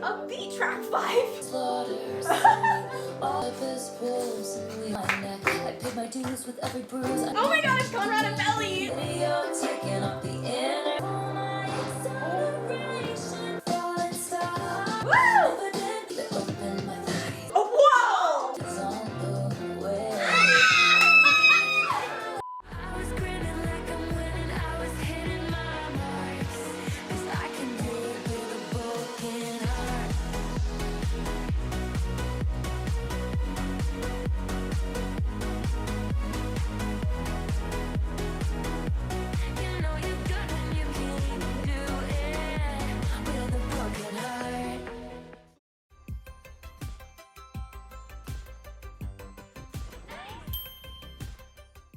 upbeat track 5. Oh my gosh, Conrad and Belly! Oh, whoa!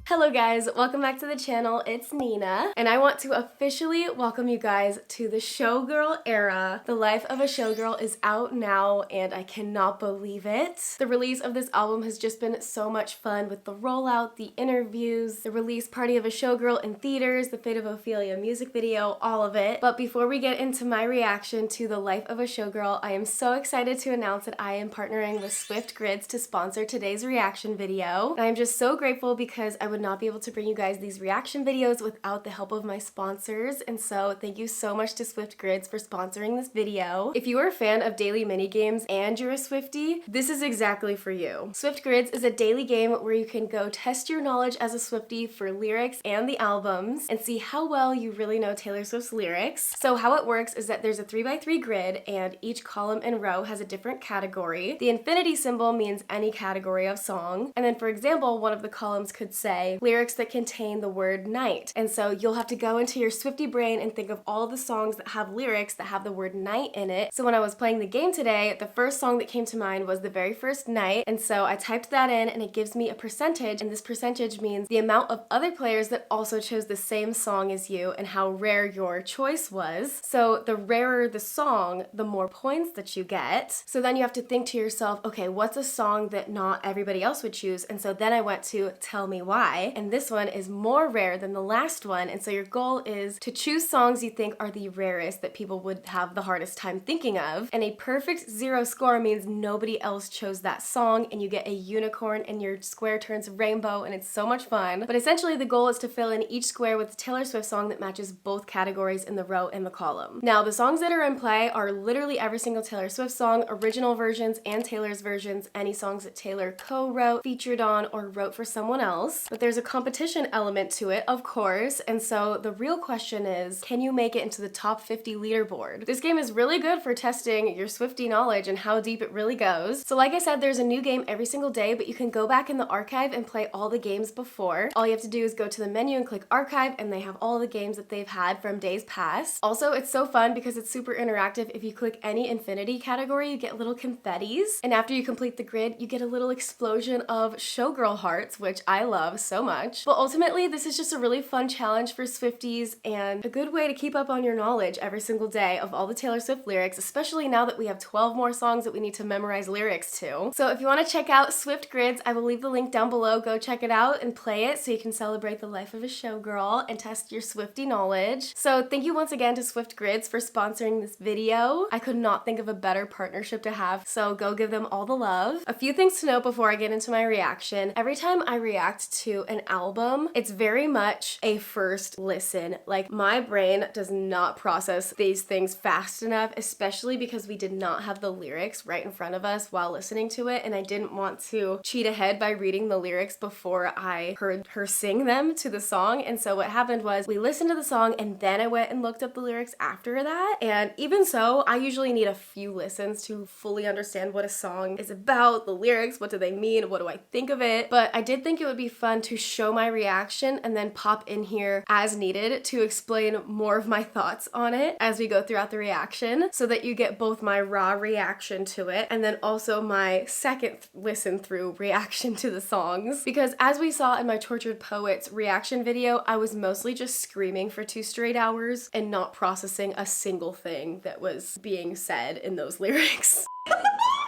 Hello guys, welcome back to the channel. It's Nina, and I want to officially welcome you guys to the Showgirl era. The Life of a Showgirl is out now, and I cannot believe it. The release of this album has just been so much fun with the rollout, the interviews, the release party of a Showgirl in theaters, the Fate of Ophelia music video, all of it. But before we get into my reaction to The Life of a Showgirl, I am so excited to announce that I am partnering with Swift Grids to sponsor today's reaction video. And I'm just so grateful because I would not be able to bring you guys these reaction videos without the help of my sponsors, and so thank you so much to Swift Grids for sponsoring this video. If you are a fan of daily mini games and you're a Swiftie, this is exactly for you. Swift Grids is a daily game where you can go test your knowledge as a Swiftie for lyrics and the albums and see how well you really know Taylor Swift's lyrics. So how it works is that there's a 3x3 grid and each column and row has a different category. The infinity symbol means any category of song, and then for example, one of the columns could say lyrics that contain the word night. And so you'll have to go into your Swiftie brain and think of all the songs that have lyrics that have the word night in it. So when I was playing the game today, the first song that came to mind was The Very First Night. And so I typed that in and it gives me a percentage, and this percentage means the amount of other players that also chose the same song as you and how rare your choice was. So the rarer the song, the more points that you get. So then you have to think to yourself, okay, what's a song that not everybody else would choose? And so then I went to Tell Me Why. And this one is more rare than the last one, and so your goal is to choose songs you think are the rarest that people would have the hardest time thinking of. And a perfect 0 score means nobody else chose that song, and you get a unicorn and your square turns rainbow, and it's so much fun. But essentially the goal is to fill in each square with a Taylor Swift song that matches both categories in the row and the column. Now the songs that are in play are literally every single Taylor Swift song, original versions and Taylor's versions, any songs that Taylor co-wrote, featured on, or wrote for someone else. But there's a competition element to it, of course, and so the real question is, can you make it into the top 50 leaderboard? This game is really good for testing your Swiftie knowledge and how deep it really goes. So like I said, there's a new game every single day, but you can go back in the archive and play all the games before. All you have to do is go to the menu and click archive, and they have all the games that they've had from days past. Also, it's so fun because it's super interactive. If you click any infinity category, you get little confettis, and after you complete the grid, you get a little explosion of Showgirl hearts, which I love so much. But ultimately, this is just a really fun challenge for Swifties and a good way to keep up on your knowledge every single day of all the Taylor Swift lyrics, especially now that we have 12 more songs that we need to memorize lyrics to. So if you want to check out Swift Grids, I will leave the link down below. Go check it out and play it so you can celebrate the life of a showgirl and test your Swiftie knowledge. So thank you once again to Swift Grids for sponsoring this video. I could not think of a better partnership to have, so go give them all the love. A few things to note before I get into my reaction. Every time I react to an album, it's very much a first listen. Like, my brain does not process these things fast enough, especially because we did not have the lyrics right in front of us while listening to it, and I didn't want to cheat ahead by reading the lyrics before I heard her sing them to the song. And so what happened was we listened to the song and then I went and looked up the lyrics after that. And even so, I usually need a few listens to fully understand what a song is about, the lyrics, what do they mean, what do I think of it. But I did think it would be fun to show my reaction and then pop in here as needed to explain more of my thoughts on it as we go throughout the reaction, so that you get both my raw reaction to it and then also my second listen through reaction to the songs. Because as we saw in my Tortured Poets reaction video, I was mostly just screaming for 2 straight hours and not processing a single thing that was being said in those lyrics.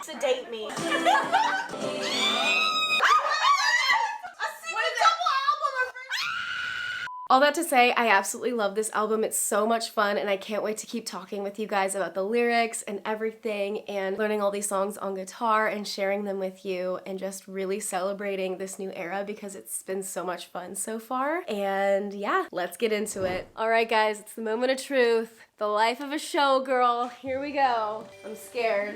Sedate me. All that to say, I absolutely love this album. It's so much fun and I can't wait to keep talking with you guys about the lyrics and everything and learning all these songs on guitar and sharing them with you and just really celebrating this new era because it's been so much fun so far. And yeah, let's get into it. All right, guys, it's the moment of truth. The life of a showgirl. Here we go. I'm scared.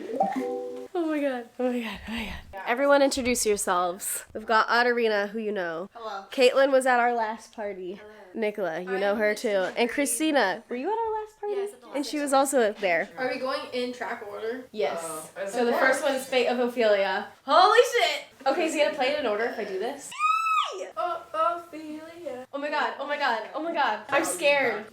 Oh my god. Oh my god. Oh my god. Everyone introduce yourselves. We've got Adarina, who you know. Hello. Caitlin was at our last party. Hello. Nicola, you know her too. And Christina, were you at our last party? Yes, at the last And she was also there. Are we going in track order? Yes. Oh. So the first one is Fate of Ophelia. Holy shit! Okay, so you gonna play it in order if I do this? Oh, Ophelia. Oh my god, oh my god, oh my god. I'm scared.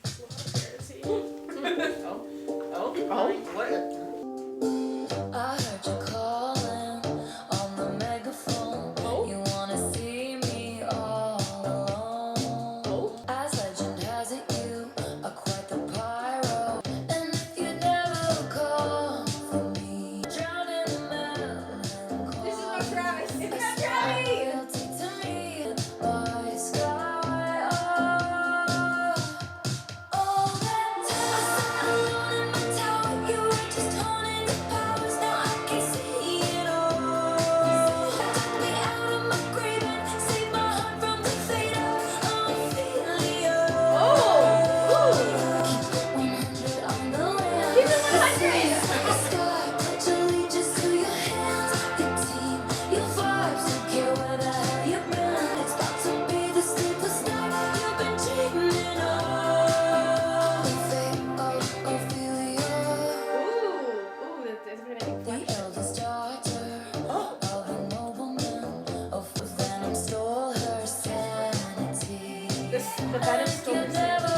I heard you calling on the megaphone. You wanna see me all alone. As legend has it, you are quite the pyro. And if you never call for me, drown in the melancholy. This is my Travis. It's not Travis. Guilty to me by sky. All that time alone in my tower, you were just haunting the powers. Now I can see it all. Took me out of my grave and saved my heart from the fate of Ophelia. Keep 100 on the land. Keep it 100. The sky, pledge allegiance to your hands. Your team, your vibes, don't care where the hell you've been. It's about to be the sleepless night you've been dreaming of. Fate of Ophelia. Ooh, that's gonna be fun. The eldest daughter of a nobleman, of the venom stole her sanity. The venom stole her You sanity. never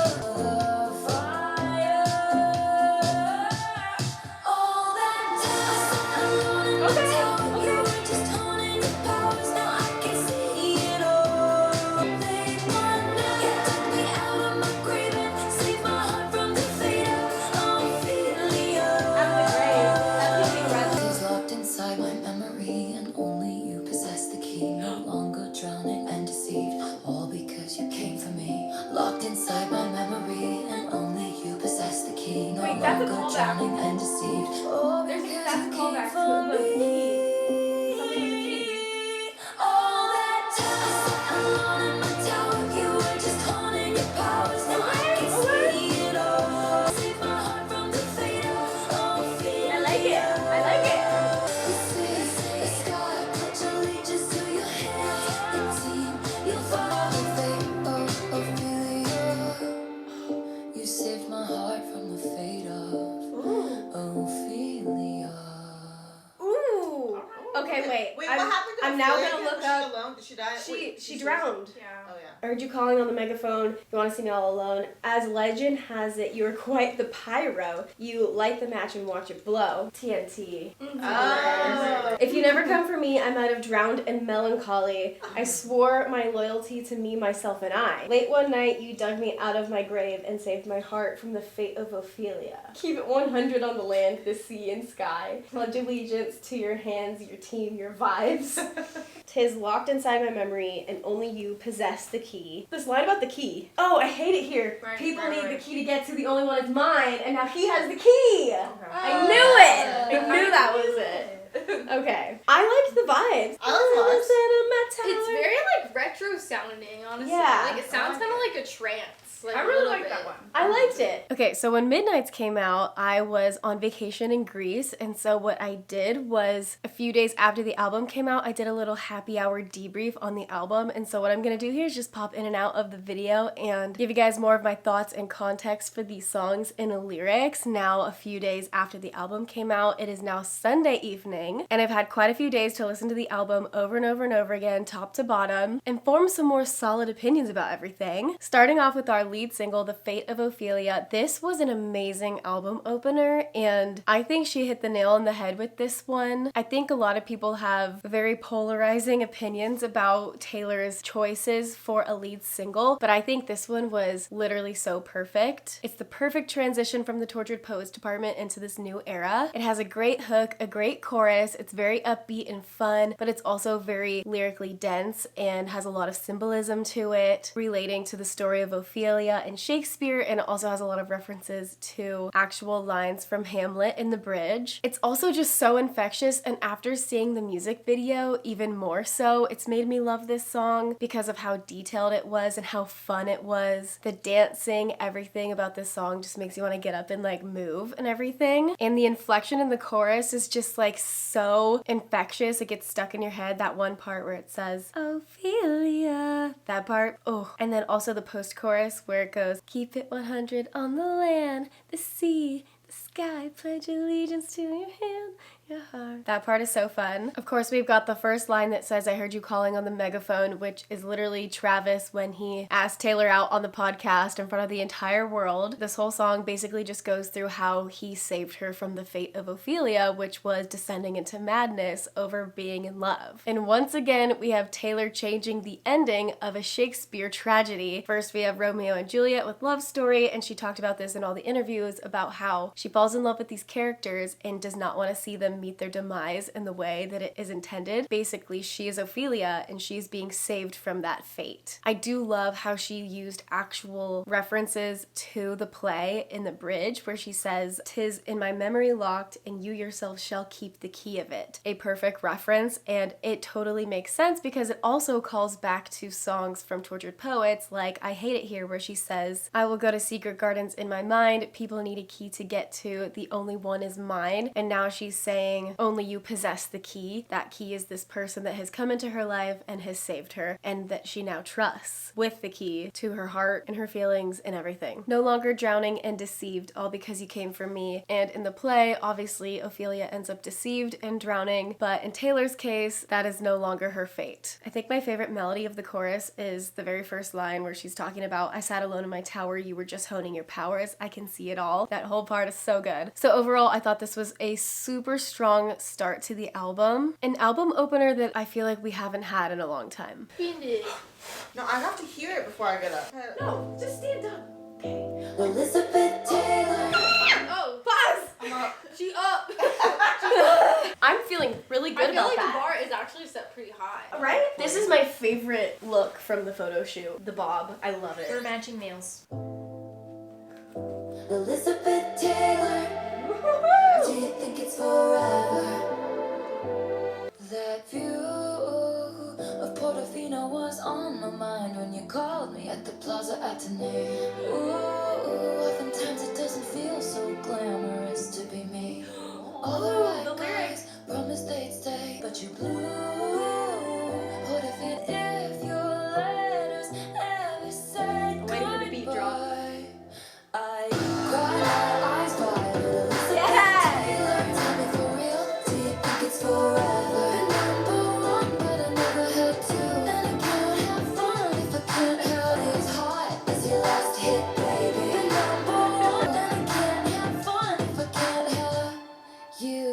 fire. All that time alone in my tower, you were just haunting the powers. Now I can see it all. They wonder. You took me out of my grave and saved my heart from the fate of Ophelia. Is locked inside my memory, and only you possess the key. No longer drowning and deceived, all because you came for me. Locked inside my memory, and only you possess the key. No Wait, that's a longer callback. drowning and deceived, all That's because a you callback came to for the me. key. Something with the key. All that time alone in my tower, you were just haunting your powers. Now I can see it all. Save my heart from the fate of Ophelia. I like it. I like it. The sea, the sky, pledge allegiance to your hands. The team, you'll follow the fate of Ophelia. You saved my heart from the fate of Ophelia. Ooh. Okay, wait. Wait, I'm, what happened to I'm now Ophelia? gonna look Was up. she alone? Did she die? She drowned. Yeah. Oh yeah. I heard you calling on the megaphone. You want to see me all alone. As legend has it, you are quite the pyro. You light the match and watch it blow. TNT. Oh. If you never come for me, I might have drowned in melancholy. I swore my loyalty to me, myself, and I. Late one night, you dug me out of my grave and saved my heart from the fate of Ophelia. Keep it 100 on the land, the sea, and sky. Pledge allegiance to your hands, your team, your vibes. 'Tis locked inside my memory, and only you possess the key. This line about the key. Oh, I hate it here. Right, People right, need right. the key to get to the only one is mine, and now he has the key. I knew it. I knew that was it. Okay. I liked the vibes. I like the It's very like retro sounding, honestly. Yeah. Like it sounds kind of like a trance. Like, I a really little like bit. that one. I liked it. Okay, so when Midnights came out, I was on vacation in Greece, and so what I did was a few days after the album came out, I did a little happy hour debrief on the album, and so what I'm gonna do here is just pop in and out of the video and give you guys more of my thoughts and context for these songs and the lyrics. Now, a few days after the album came out, it is now Sunday evening, and I've had quite a few days to listen to the album over and over and over again, top to bottom, and form some more solid opinions about everything. Starting off with our lead single, The Fate of Ophelia. This was an amazing album opener, and I think she hit the nail on the head with this one. I think a lot of people have very polarizing opinions about Taylor's choices for a lead single, but I think this one was literally so perfect. It's the perfect transition from the Tortured Poets department into this new era. It has a great hook, a great chorus, it's very upbeat and fun, but it's also very lyrically dense and has a lot of symbolism to it, relating to the story of Ophelia and Shakespeare, and it also has a lot of references to actual lines from Hamlet in the bridge. It's also just so infectious, and after seeing the music video even more so, it's made me love this song because of how detailed it was and how fun it was. The dancing, everything about this song just makes you want to get up and like move and everything. And the inflection in the chorus is just like so infectious. It gets stuck in your head. That one part where it says, Ophelia, that part. Oh, and then also the post-chorus where it goes, keep it 100 on the land, the sea, the sky, pledge allegiance to your hand, your heart. That part is so fun. Of course, we've got the first line that says, I heard you calling on the megaphone, which is literally Travis when he asked Taylor out on the podcast in front of the entire world. This whole song basically just goes through how he saved her from the fate of Ophelia, which was descending into madness over being in love. And once again, we have Taylor changing the ending of a Shakespeare tragedy. First, we have Romeo and Juliet with Love Story, and she talked about this in all the interviews about how she falls in love with these characters and does not want to see them meet their demise in the way that it is intended. Basically, she is Ophelia and she's being saved from that fate. I do love how she used actual references to the play in the bridge where she says, "'Tis in my memory locked and you yourself shall keep the key of it." A perfect reference, and it totally makes sense because it also calls back to songs from Tortured Poets like I Hate It Here, where she says, "I will go to secret gardens in my mind, people need a key to get to, the only one is mine." And now she's saying, only you possess the key. That key is this person that has come into her life and has saved her, and that she now trusts with the key to her heart and her feelings and everything. No longer drowning and deceived, all because you came for me. And in the play, obviously, Ophelia ends up deceived and drowning, but in Taylor's case, that is no longer her fate. I think my favorite melody of the chorus is the very first line where she's talking about, I sat alone in my tower, you were just honing your powers, I can see it all. That whole part is so good. So overall, I thought this was a super strong start to the album. An album opener that I feel like we haven't had in a long time. No, I have to hear it before I get up. No, just stand up. Okay. Elizabeth Taylor. Oh, pause! I'm up. She up! I'm feeling really good I feel about like that. the bar is actually set pretty high. Right? This is my favorite look from the photo shoot. The bob. I love it. We're matching nails. Elizabeth Taylor. Do you think it's forever? That view of Portofino was on my mind when you called me at the Plaza Atene. Ooh, oftentimes it doesn't feel so glamorous to be me. All the right guys promised they'd stay, but you blew. Portofino, if your letters ever said Wait for the beat drop. goodbye, I cried my eyes wide. Elizabeth Yeah! Taylor, tell me for real, do you think it's forever? Number one, but I never had to. And I can't have fun if I can't have it. As hot as your last hit, baby. Number one, and I can't have fun if I can't have you.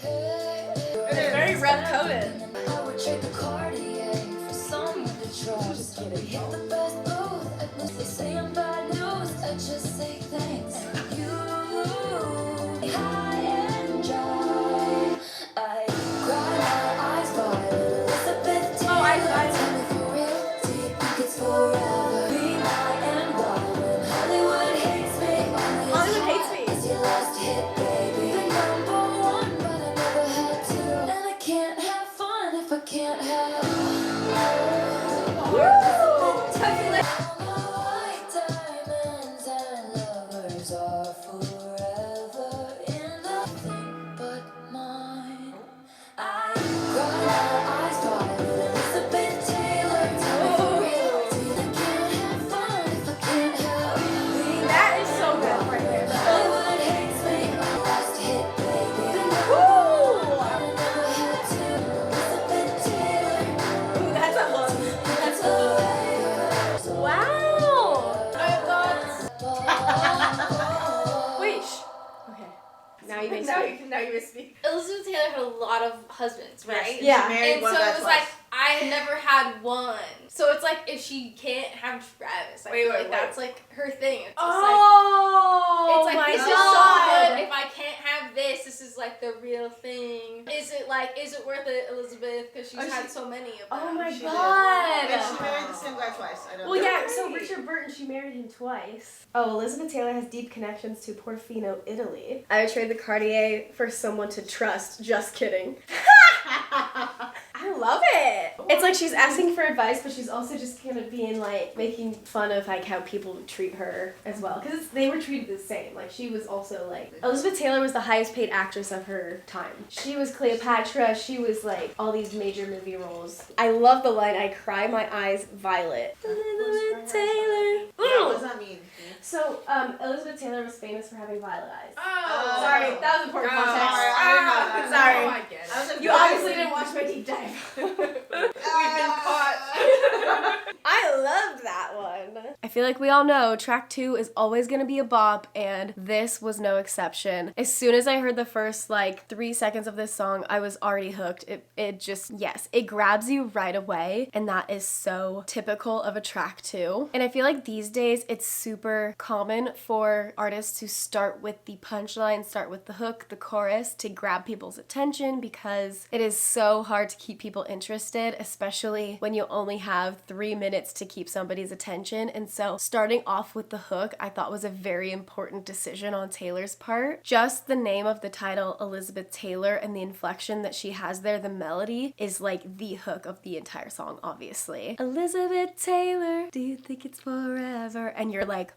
It's very red coated. I would trade the Cartier for someone to trust. We hit the best booth. At least they say I'm bad news. I just say thanks. You, high and dry. I cry my eyes wide. Elizabeth Taylor. Oh, eyes wide. Tell me for real, do you think it's forever? Be my and wild when Hollywood hates me. Only Hollywood as hates hot me. as your last hit, baby. The number one, but I never had to. And I can't have fun if I can't have. Woo! Like, now you missed me. Elizabeth Taylor had a lot of husbands, right? Yeah. She married And one so guy it was twice. like, I never had one. So it's like, if she can't have Travis, I feel like that's like her thing. It's just oh, it's like, my this God. is so good. If I can't have this is like the real thing. Is it worth it, Elizabeth? Because she's had so many of them. Oh my She God. did. And she married the same guy twice. I don't Well, know. yeah, so Richard Burton, she married him twice. Oh, Elizabeth Taylor has deep connections to Portofino, Italy. I would trade the Cartier for someone to trust. Just kidding. I love it. It's like she's asking for advice, but she's also just kind of being like, making fun of like how people treat her as well. Because they were treated the same. Like she was also like, Elizabeth Taylor was the highest paid actress of her time. She was Cleopatra. She was like all these major movie roles. I love the line, I cry my eyes violet. Elizabeth Taylor. What does that mean? So, Elizabeth Taylor was famous for having violet eyes. Oh. Sorry, that was important context. Sorry, I didn't know that. Sorry. Oh, I get it. I was like, You what obviously is it? didn't watch my deep dive. We've been caught. I loved that one. I feel like we all know track 2 is always gonna be a bop, and this was no exception. As soon as I heard the first like 3 seconds of this song, I was already hooked. It just, yes, it grabs you right away, and that is so typical of a track 2. And I feel like these days it's super common for artists to start with the punchline, start with the hook, the chorus to grab people's attention, because it is so hard to keep people interested, especially when you only have 3 minutes to keep somebody's attention. And so starting off with the hook, I thought was a very important decision on Taylor's part. Just the name of the title, Elizabeth Taylor, and the inflection that she has there, the melody, is like the hook of the entire song, obviously. Elizabeth Taylor, do you think it's forever? And you're like,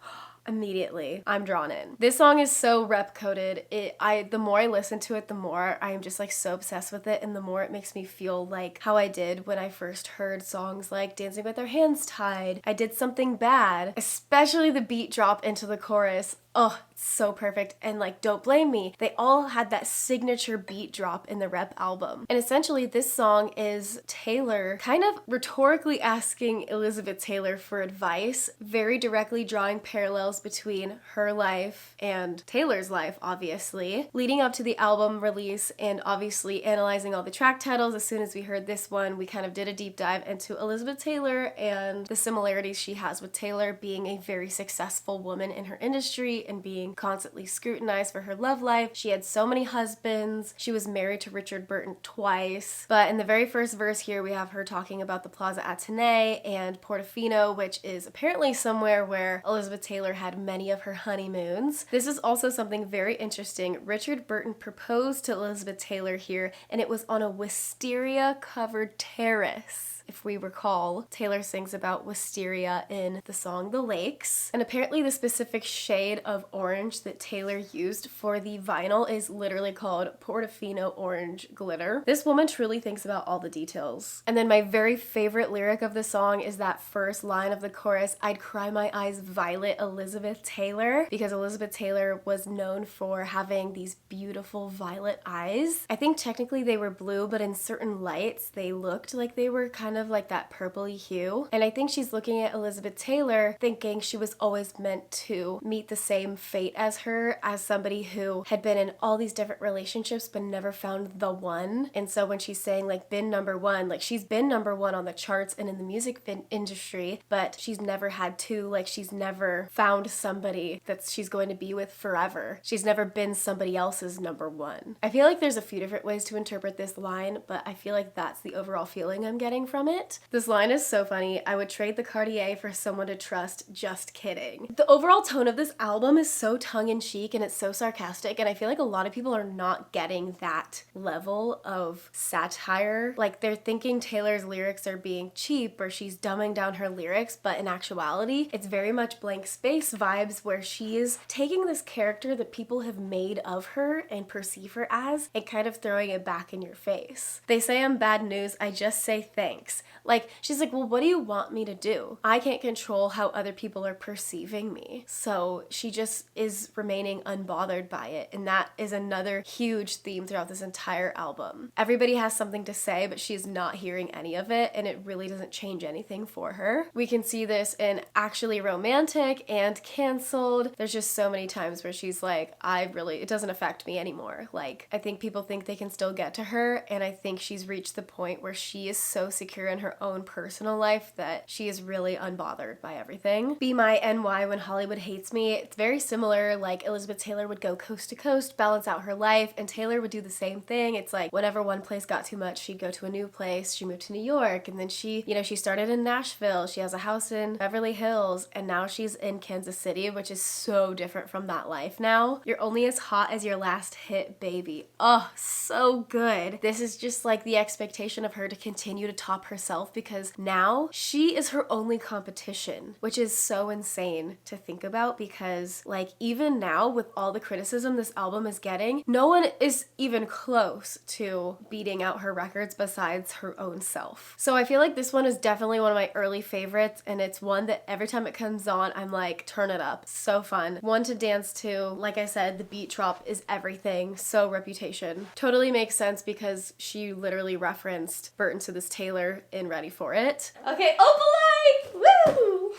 immediately I'm drawn in. This song is so rep coded. The more I listen to it, the more I am just like so obsessed with it, and the more it makes me feel like how I did when I first heard songs like Dancing with Our Hands Tied, I Did Something Bad, especially the beat drop into the chorus. Oh, it's so perfect. And like Don't Blame Me, they all had that signature beat drop in the Rep album. And essentially this song is Taylor kind of rhetorically asking Elizabeth Taylor for advice, very directly drawing parallels between her life and Taylor's life, obviously, leading up to the album release, and obviously analyzing all the track titles. As soon as we heard this one, we kind of did a deep dive into Elizabeth Taylor and the similarities she has with Taylor being a very successful woman in her industry and being constantly scrutinized for her love life. She had so many husbands. She was married to Richard Burton twice. But in the very first verse here, we have her talking about the Plaza Athénée and Portofino, which is apparently somewhere where Elizabeth Taylor had many of her honeymoons. This is also something very interesting. Richard Burton proposed to Elizabeth Taylor here, and it was on a wisteria-covered terrace. If we recall, Taylor sings about wisteria in the song The Lakes. And apparently the specific shade of orange that Taylor used for the vinyl is literally called Portofino Orange Glitter. This woman truly thinks about all the details. And then my very favorite lyric of the song is that first line of the chorus, I'd cry my eyes violet, Elizabeth Taylor, because Elizabeth Taylor was known for having these beautiful violet eyes. I think technically they were blue, but in certain lights they looked like they were kind of like that purpley hue. And I think she's looking at Elizabeth Taylor thinking she was always meant to meet the same fate as her, as somebody who had been in all these different relationships but never found the one. And so when she's saying like been number one, like she's been number one on the charts and in the music industry, but she's never had two. Like she's never found somebody that she's going to be with forever. She's never been somebody else's number one. I feel like there's a few different ways to interpret this line, but I feel like that's the overall feeling I'm getting from it. This line is so funny. I would trade the Cartier for someone to trust. Just kidding. The overall tone of this album is so tongue-in-cheek and it's so sarcastic, and I feel like a lot of people are not getting that level of satire. Like they're thinking Taylor's lyrics are being cheap or she's dumbing down her lyrics, but in actuality, it's very much Blank Space vibes where she is taking this character that people have made of her and perceive her as and kind of throwing it back in your face. They say I'm bad news, I just say thanks. Like, she's like, well, what do you want me to do? I can't control how other people are perceiving me. So she just is remaining unbothered by it. And that is another huge theme throughout this entire album. Everybody has something to say, but she's not hearing any of it, and it really doesn't change anything for her. We can see this in Actually Romantic and Cancelled. There's just so many times where she's like, it doesn't affect me anymore. Like, I think people think they can still get to her, and I think she's reached the point where she is so secure in her own personal life that she is really unbothered by everything. Be My NY When Hollywood Hates Me, it's very similar. Like, Elizabeth Taylor would go coast to coast, balance out her life, and Taylor would do the same thing. It's like whenever one place got too much, she'd go to a new place. She moved to New York, and then she started in Nashville. She has a house in Beverly Hills, and now she's in Kansas City, which is so different from that life now. You're only as hot as your last hit, baby. Oh, so good. This is just like the expectation of her to continue to top herself, because now she is her only competition, which is so insane to think about, because like even now with all the criticism this album is getting, no one is even close to beating out her records besides her own self. So I feel like this one is definitely one of my early favorites, and it's one that every time it comes on, I'm like, turn it up. So fun. One to dance to. Like I said, the beat drop is everything. So Reputation. Totally makes sense because she literally referenced Burton to this Taylor in Ready for It. Okay, Opalite! Woo!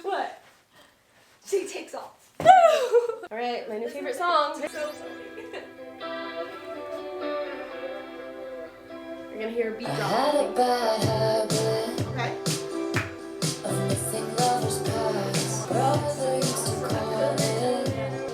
What? She takes off. All right, my new favorite song. So funny. You're gonna hear a beat I drop. had a bad habit Okay. of missing lovers' past. Brother used to call it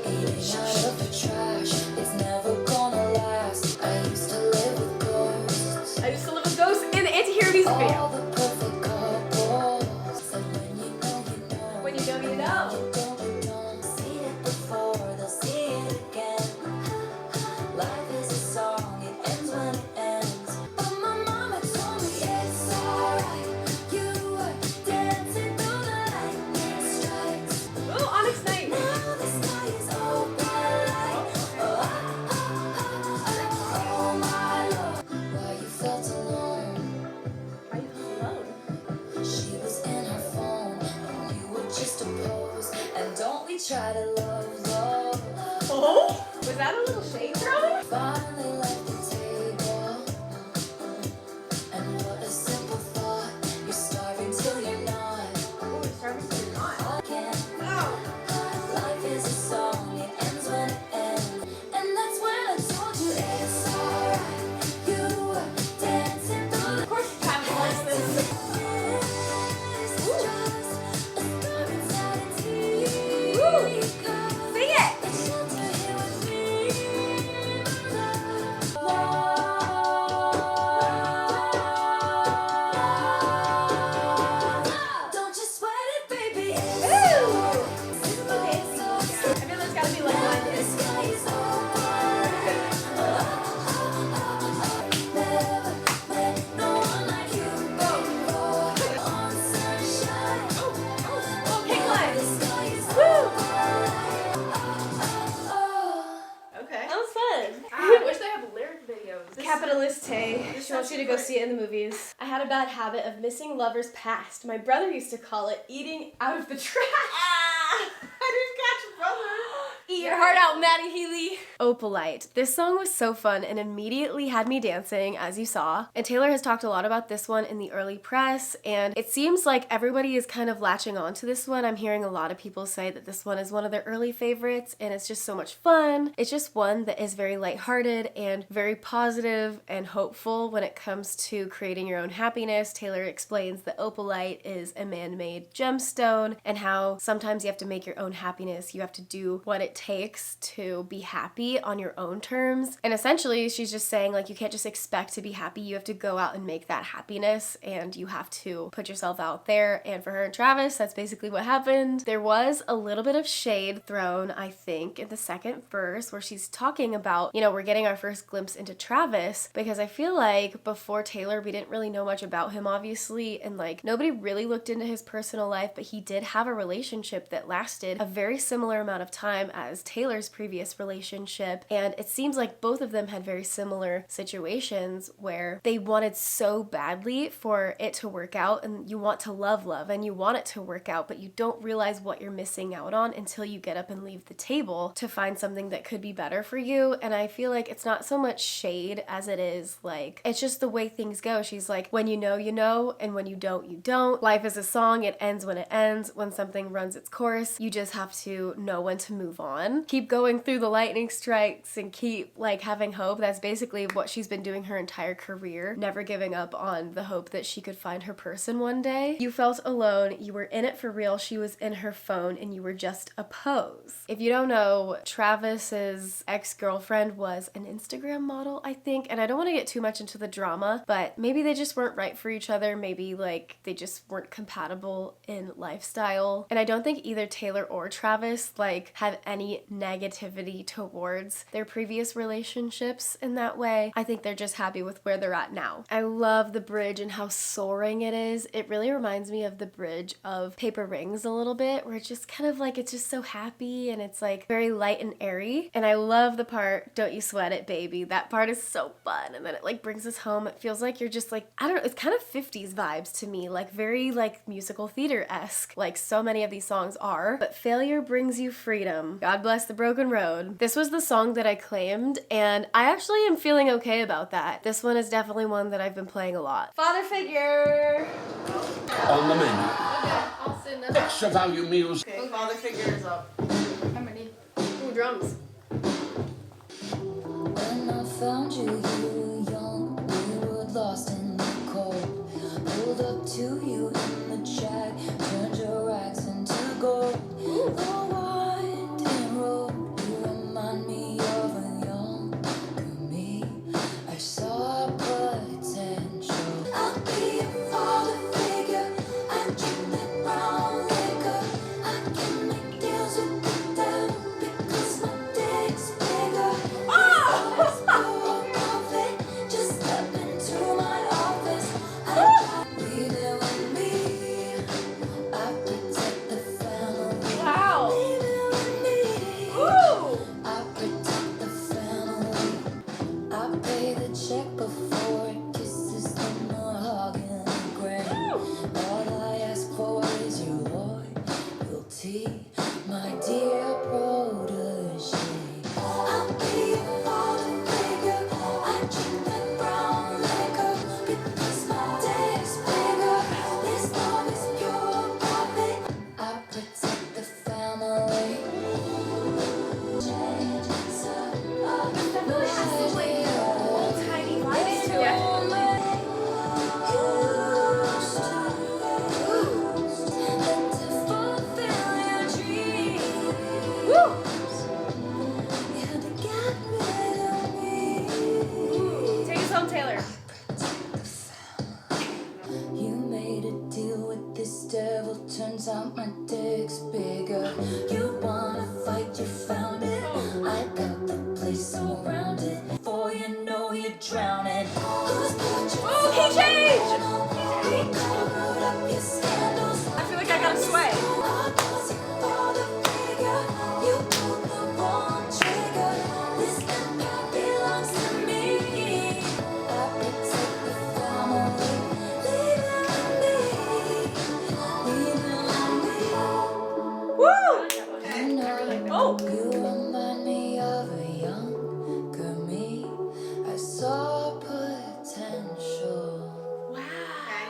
eating out of the trash. It's never gonna last. I used to live with ghosts. I used to live with ghosts in the anti-hero music All video. the perfect couples said when you know, you know. When you know, you know. You don't see it before, they'll see it again. Life is a song, it ends when it ends. But my mama told me it's alright. You were dancing through the lightning strikes. Ooh, Onyx Night. Now the sky is open like, oh my Lord. Why you felt alone? Why you feel alone? She was in her phone, and you were just a pose. And don't we try to love, love. Oh? Was that a little shade thrown? Finally left the table, and what a simple thought. You're starving till you're not. Oh, it's starting to not. Again, Oh. life is a song, it ends when it ends. And that's when I told you it's alright. You were dancing through the Of course Travis likes this. Sing it! Don't you sweat it, baby. I feel there's gotta be like one. Oh, pink one. Okay. That was fun. I wish they had lyric videos. Capitaliste. She wants you to go see it in the movies. I had a bad habit of missing lovers past. My brother used to call it eating out of the trash. I didn't catch your brother. Eat your heart out, Maddie Healy. Opalite. This song was so fun and immediately had me dancing, as you saw. And Taylor has talked a lot about this one in the early press, and it seems like everybody is kind of latching on to this one. I'm hearing a lot of people say that this one is one of their early favorites, and it's just so much fun. It's just one that is very lighthearted and very positive and hopeful when it comes to creating your own happiness. Taylor explains that opalite is a man-made gemstone, and how sometimes you have to make your own happiness. You have to do what it takes to be happy on your own terms. And essentially she's just saying, like, you can't just expect to be happy. You have to go out and make that happiness, and you have to put yourself out there. And for her and Travis, that's basically what happened. There was a little bit of shade thrown, I think, in the second verse where she's talking about, we're getting our first glimpse into Travis, because I feel like before Taylor we didn't really know much about him, obviously, and like nobody really looked into his personal life, but he did have a relationship that lasted a very similar amount of time as Taylor's previous relationship, and it seems like both of them had very similar situations where they wanted so badly for it to work out, and you want to love and you want it to work out, but you don't realize what you're missing out on until you get up and leave the table to find something that could be better for you. And I feel like it's not so much shade as it is like, it's just the way things go. She's like, when you know, and when you don't, you don't. Life is a song, it ends when it ends. When something runs its course, you just have to know when to move on. Keep going through the lightning strikes and keep like having hope. That's basically what she's been doing her entire career, never giving up on the hope that she could find her person one day. You felt alone, you were in it for real, she was in her phone, and you were just a pose. If you don't know, Travis's ex-girlfriend was an Instagram model, I think, and I don't want to get too much into the drama, but maybe they just weren't right for each other, maybe like they just weren't compatible in lifestyle. And I don't think either Taylor or Travis like have any negativity towards their previous relationships in that way. I think they're just happy with where they're at now. I love the bridge and how soaring it is. It really reminds me of the bridge of Paper Rings a little bit, where it's just kind of like, it's just so happy and it's like very light and airy. And I love the part, don't you sweat it, baby. That part is so fun. And then it like brings us home. It feels like you're just like, I don't know, it's kind of 50s vibes to me, like very like musical theater-esque, like so many of these songs are. But failure brings you freedom. God bless the broken road. This was the song that I claimed, and I actually am feeling okay about that. This one is definitely one that I've been playing a lot. Father figure. On the menu. Okay, I'll send them. Extra value meals. Okay, father figure is up. I'm ready. Ooh, drums. When I found you, you were young, we were lost in the cold. Pulled up to you in the jack, turned your rags into gold. The winding road, you remind me of a younger me. I saw potential. I'll be a father figure. I drink that brown liquor. I can make deals with the devil because my dick's bigger. Just step into my office. Leave it with me. I protect the family. Wow. Leave it with me. Ooh. I protect the family. I pay the check before it kisses the mahogany grain. All I ask for is your loyalty, my dear protege. I'll be a father figure. I drink that brown liquor because my dick's bigger. This love is pure profit. I protect the family. Definitely has this like old tiny vibes to it. Woo! Take us home, Taylor. You made a deal with this devil, turns out my dick's bigger. You wanna fight, you found it. I got the place surrounded. Before you know you're drowning. Oh, he changed! I feel like I got a sway. Woo! Oh! You remind me of a younger me. I saw potential. Wow. I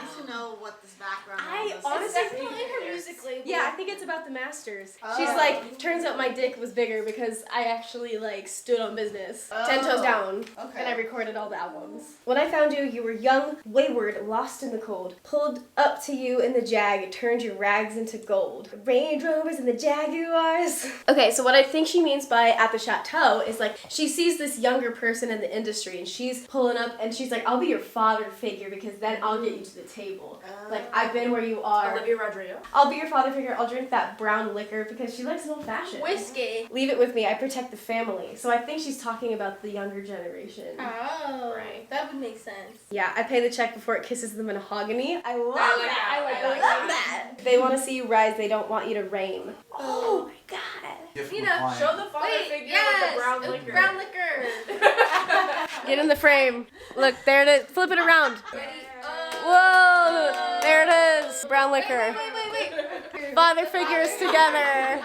need to know what this background I is. honestly It's definitely her music label. Yeah, I think it's about the Masters. Oh. She's like, turns out my dick was bigger because I actually like stood on business. 10 toes down. Okay. And I recorded all the albums. When I found you, you were young, wayward, lost in the cold. Pulled up to you in the Jag, turned your rags into gold. Range Rovers and the Jaguars. Okay, so what I think she means by at the chateau is like, she sees this younger person in the industry and she's pulling up and she's like, I'll be your father figure because then I'll get you to the table. Like, I've been where you are. Olivia Rodrigo. I'll be your father figure. I'll drink that brown liquor because she likes an old fashioned. Whiskey. Leave it with me. I protect the family. So I think she's talking about the younger generation. Oh, right. That would make sense. Yeah, I pay the check before it kisses the mahogany. I love I like that. that. I love that. They want to see you rise. They don't want you to reign. Oh my god. Nina, Show the father figure with the brown liquor. Brown liquor. Get in the frame. Look, there it is. Flip it around. Ready? Whoa! There it is. Brown liquor. Wait. Father figures together.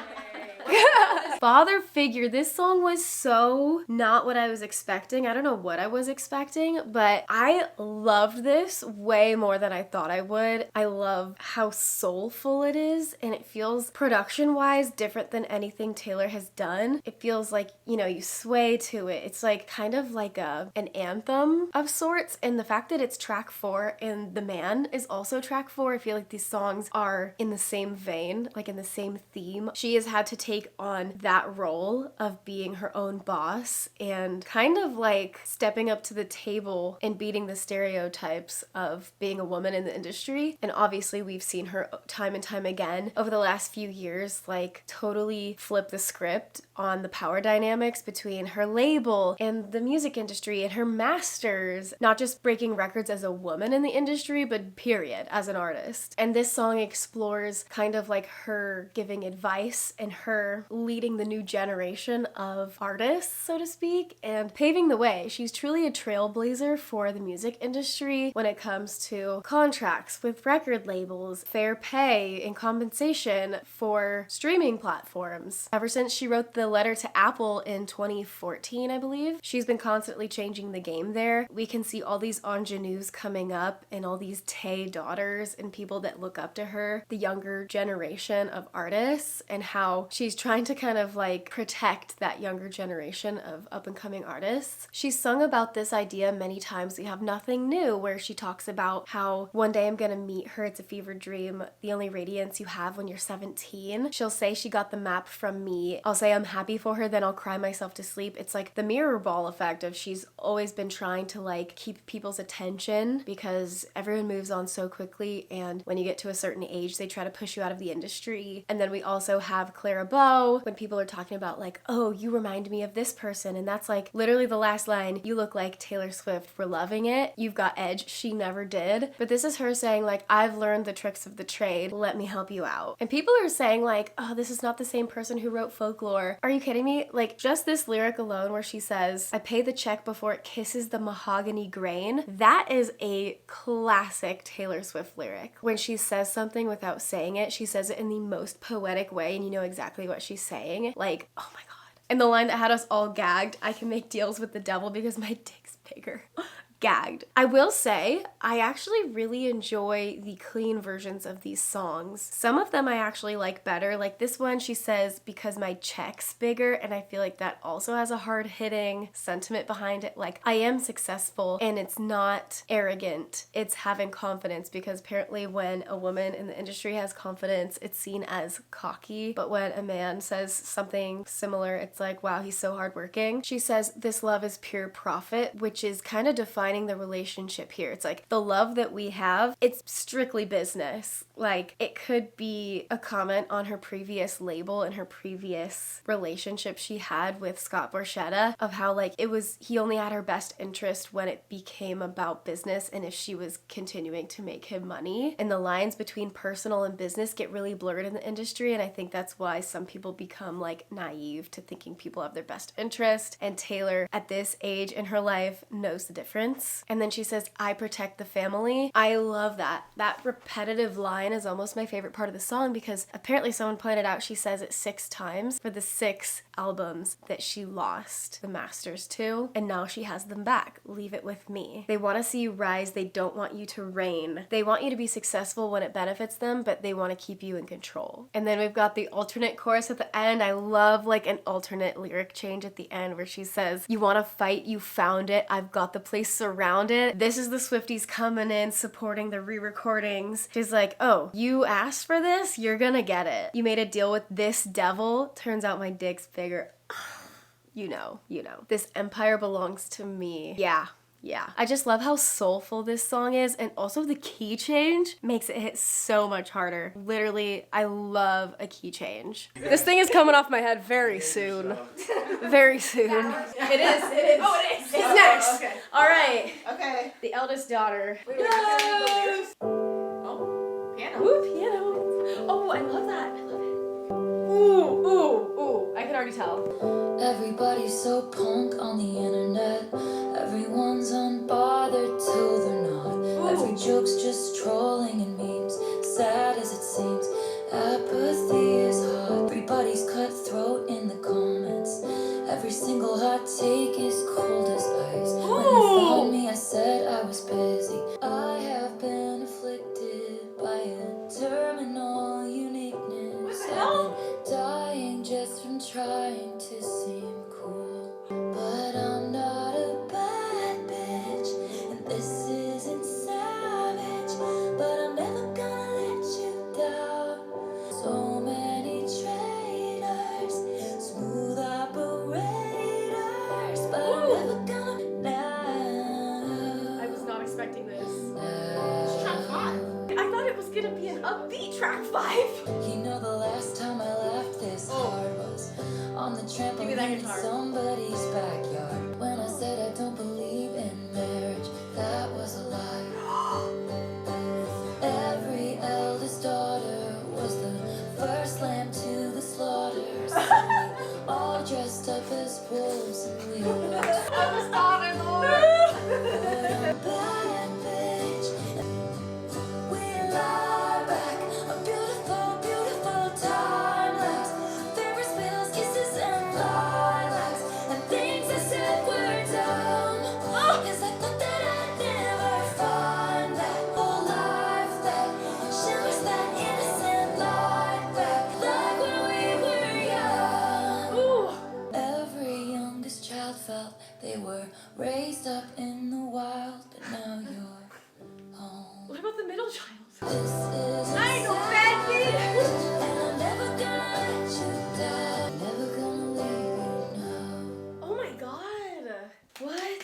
Father figure. This song was so not what I was expecting. I don't know what I was expecting, but I loved this way more than I thought I would. I love how soulful it is, and it feels production-wise different than anything Taylor has done. It feels like, you know, you sway to it. It's like kind of like an anthem of sorts, and the fact that it's track 4 and The Man is also track 4, I feel like these songs are in the same vein, like in the same theme. She has had to take on that role of being her own boss and kind of like stepping up to the table and beating the stereotypes of being a woman in the industry. And obviously we've seen her time and time again over the last few years, like totally flip the script on the power dynamics between her label and the music industry and her masters, not just breaking records as a woman in the industry, but period, as an artist. And this song explores kind of like her giving advice and her leading the new generation of artists, so to speak, and paving the way. She's truly a trailblazer for the music industry when it comes to contracts with record labels, fair pay and compensation for streaming platforms. Ever since she wrote the letter to Apple in 2014, I believe, she's been constantly changing the game there. We can see all these ingenues coming up and all these Tay daughters and people that look up to her, the younger generation of artists, and how she's trying to kind of like protect that younger generation of up and coming artists. She's sung about this idea many times. We have Nothing New, where she talks about how one day I'm gonna meet her, it's a fever dream, the only radiance you have when you're 17. She'll say she got the map from me. I'll say I'm happy for her, then I'll cry myself to sleep. It's like the mirror ball effect of she's always been trying to like keep people's attention because everyone moves on so quickly, and when you get to a certain age they try to push you out of the industry. And then we also have Clara Bow, when people are talking about like, oh, you remind me of this person, and that's like literally the last line, you look like Taylor Swift, we're loving it, you've got edge, she never did. But this is her saying like, I've learned the tricks of the trade, let me help you out. And people are saying like, oh, this is not the same person who wrote Folklore. Are you kidding me? Like, just this lyric alone where she says, I pay the check before it kisses the mahogany grain, that is a classic Taylor Swift lyric. When she says something without saying it, she says it in the most poetic way, and you know exactly what she's saying. Like, oh my god. And the line that had us all gagged, I can make deals with the devil because my dick's bigger. Gagged. I will say, I actually really enjoy the clean versions of these songs. Some of them I actually like better. Like this one, she says, because my check's bigger, and I feel like that also has a hard-hitting sentiment behind it. Like, I am successful, and it's not arrogant. It's having confidence, because apparently when a woman in the industry has confidence, it's seen as cocky. But when a man says something similar, it's like, wow, he's so hardworking. She says, this love is pure profit, which is kind of defining the relationship here. It's like the love that we have, it's strictly business. Like, it could be a comment on her previous label and her previous relationship she had with Scott Borchetta, of how like he only had her best interest when it became about business and if she was continuing to make him money. And the lines between personal and business get really blurred in the industry, and I think that's why some people become like naive to thinking people have their best interest. And Taylor, at this age in her life, knows the difference. And then she says, I protect the family. I love that. That repetitive line is almost my favorite part of the song, because apparently someone pointed out she says it 6 times for the 6 albums that she lost the masters to, and now she has them back. Leave it with me. They want to see you rise. They don't want you to reign. They want you to be successful when it benefits them, but they want to keep you in control. And then we've got the alternate chorus at the end. I love like an alternate lyric change at the end where she says, you want to fight, you found it. I've got the place surrounded. This is the Swifties coming in, supporting the re-recordings. She's like, oh, you asked for this? You're gonna get it. You made a deal with this devil. Turns out my dick's bigger. You know. This empire belongs to me. Yeah. I just love how soulful this song is, and also the key change makes it hit so much harder. Literally, I love a key change. This thing is coming off my head very soon. Very soon. It is. Oh, it is. It's next. Okay. All right. Okay. The eldest daughter. Yes! Oh, piano. Ooh, piano. Oh, I love that. I love it. Ooh, I can already tell. Everybody's so punk on the internet. Everyone's unbothered till they're not. Every joke's just trolling and memes. Sad as it seems, apathy is hot. Everybody's cutthroat in the comments. Every single hot take is cold as ice. When you found me, I said I was busy. I have been afflicted by a terminal uniqueness. I've been dying just from trying to seem cool. But I'm not a bad bitch, and this isn't savage. But I'm never gonna let you down. So many traitors, smooth operators, but I'm never gonna now. I was not expecting this. It's track 5. I thought it was gonna be an upbeat track 5. You know the last time I laughed this hard was on the trampoline in somebody's backyard. When I said I don't believe in marriage, that was a lie. Every eldest daughter was the first lamb to the slaughter. So we all dressed up as wolves and we were Eldest daughter, Lord. bad bitch. We lie back, a beautiful, beautiful time lapse. Ferris wheels, kisses, and lilacs, and things I said were dumb. 'Cause I thought that I'd never find that whole life that shimmers that innocent light back, like when we were young. Every youngest child felt they were raised up in the wild, but now you're home. What about the middle child? This is I ain't no bad bitch. and I'm never gonna let you down. Never gonna leave you now. Oh my god. What?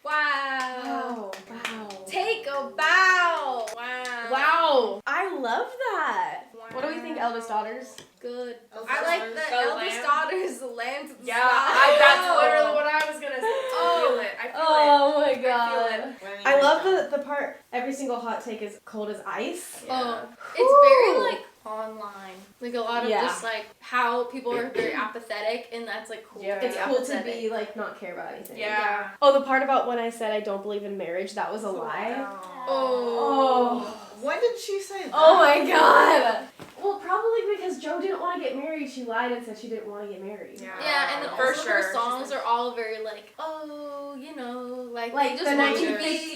Wow. Wow. Take a bow. Wow. Wow. I love that. What do we think, eldest daughters? Good. Eldest I like daughters. the The eldest lamb. daughter's the lamb to the Yeah, slide. that's literally what I was gonna feel it. I feel Oh my it. I god. feel it. I love the part, every single hot take is cold as ice. Oh, it's very like online. Like a lot of Yeah. just like how people are very apathetic, and that's like cool. Yeah. to be It's cool to apathetic. be like not care about anything. Yeah. Oh, the part about when I said I don't believe in marriage, that was a lie. Oh. When did she say that? Oh my god. Well, probably because Joe didn't want to get married. She lied and said she didn't want to get married. Yeah, and then For also her sure. songs are all very like, oh, you know, like Like they the just want to be.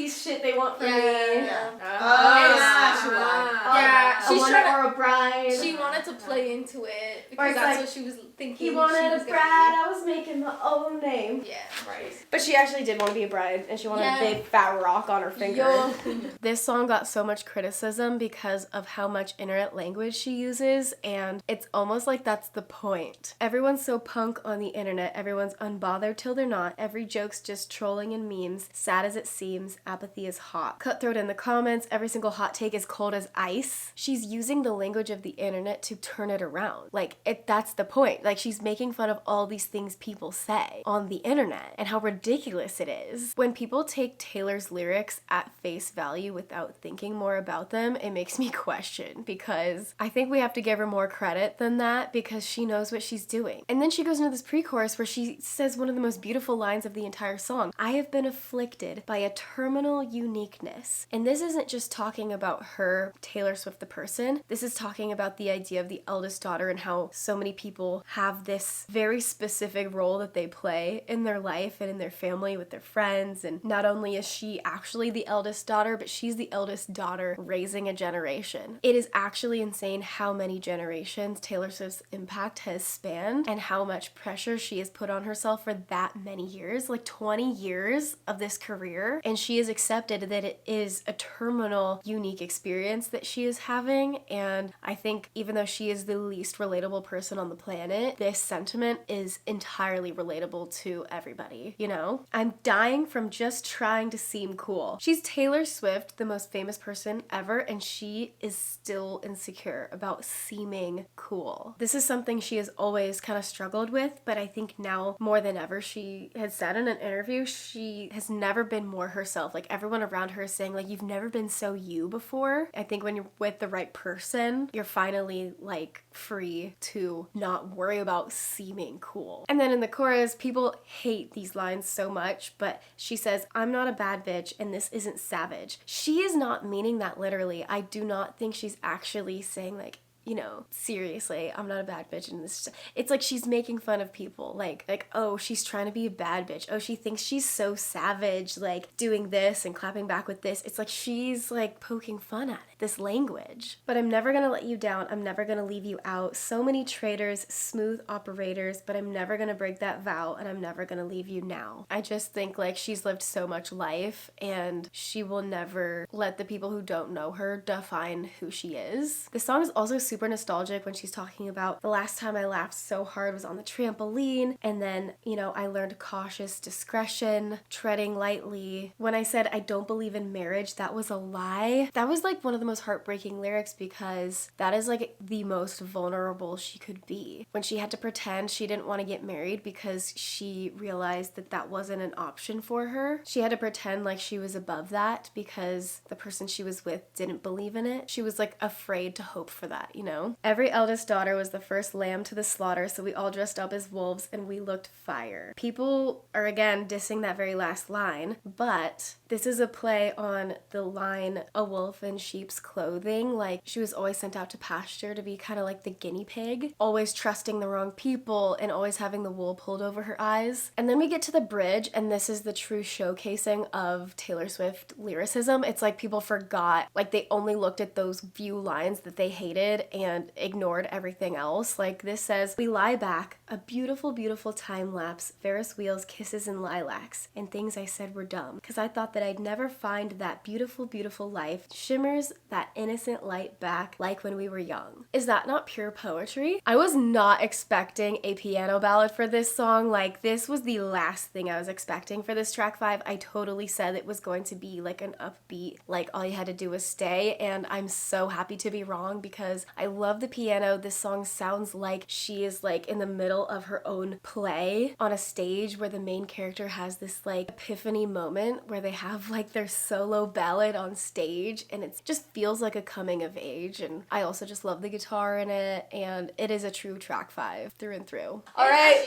1950s shit they want from Yeah. me. Yeah. Oh, she lied. Yeah, A she's one trying to- or a bride. She wanted to play into it Or because it's that's like, what she was thinking. He she wanted was a gonna bride. I was making my own name. be. Yeah. Right. But she actually did want to be a bride, and she wanted Yeah. a big fat rock on her finger. Yo. This song got so much criticism because of how much internet language she uses, and it's almost like that's the point. Everyone's so punk on the internet, everyone's unbothered till they're not, every joke's just trolling and memes, sad as it seems, apathy is hot. Cutthroat in the comments, every single hot take is cold as ice. She's using the language of the internet to turn it around. Like, that's the point. Like, she's making fun of all these things people say on the internet and how ridiculous it is. When people take Taylor's lyrics at face value without thinking more about them, it makes me question, because I think we have to give her more credit than that because she knows what she's doing. And then she goes into this pre-chorus where she says one of the most beautiful lines of the entire song. I have been afflicted by a terminal uniqueness. And this isn't just talking about her, Taylor Swift the person. This is talking about the idea of the eldest daughter and how so many people have this very specific role that they play in their life and in their family with their friends. And not only is she actually the eldest daughter, but she's the eldest daughter raising a generation. It is actually insane how many generations Taylor Swift's impact has spanned and how much pressure she has put on herself for that many years, like 20 years of this career. And she has accepted that it is a terminal, unique experience that she is having. And I think even though she is the least relatable person on the planet, this sentiment is entirely relatable to everybody, you know? I'm dying from just trying to seem cool. She's Taylor Swift, the most famous person ever, and she is still insecure about about seeming cool. This is something she has always kind of struggled with, but I think now more than ever, she had said in an interview, she has never been more herself. Like everyone around her is saying like, you've never been so you before. I think when you're with the right person, you're finally like free to not worry about seeming cool. And then in the chorus, people hate these lines so much, but she says, I'm not a bad bitch and this isn't savage. She is not meaning that literally. I do not think she's actually saying like, you know, seriously, I'm not a bad bitch and this. It's like she's making fun of people. Like, oh, she's trying to be a bad bitch. Oh, she thinks she's so savage, like doing this and clapping back with this. It's like she's like poking fun at it, this language. But I'm never gonna let you down. I'm never gonna leave you out. So many traitors, smooth operators, but I'm never gonna break that vow and I'm never gonna leave you now. I just think like she's lived so much life and she will never let the people who don't know her define who she is. The song is also super nostalgic when she's talking about the last time I laughed so hard was on the trampoline, and then, you know, I learned cautious discretion, treading lightly. When I said I don't believe in marriage, that was a lie. That was like one of the most heartbreaking lyrics because that is like the most vulnerable she could be. When she had to pretend she didn't want to get married because she realized that that wasn't an option for her. She had to pretend like she was above that because the person she was with didn't believe in it. She was like afraid to hope for that, you know? Every eldest daughter was the first lamb to the slaughter, so we all dressed up as wolves and we looked fire. People are again dissing that very last line, but this is a play on the line, a wolf in sheep's clothing. Like she was always sent out to pasture to be kind of like the guinea pig, always trusting the wrong people and always having the wool pulled over her eyes. And then we get to the bridge, and this is the true showcasing of Taylor Swift lyricism. It's like people forgot, like they only looked at those few lines that they hated and ignored everything else. Like this says, we lie back, a beautiful, beautiful time lapse, Ferris wheels, kisses, and lilacs, and things I said were dumb, because I thought that I'd never find that beautiful, beautiful life, shimmers that innocent light back like when we were young. Is that not pure poetry? I was not expecting a piano ballad for this song. Like this was the last thing I was expecting for this track 5. I totally said it was going to be like an upbeat, like all you had to do was stay, and I'm so happy to be wrong because I love the piano. This song sounds like she is like in the middle of her own play on a stage where the main character has this like epiphany moment where they have like their solo ballad on stage, and it just feels like a coming of age. And I also just love the guitar in it, and it is a true track 5 through and through. All right,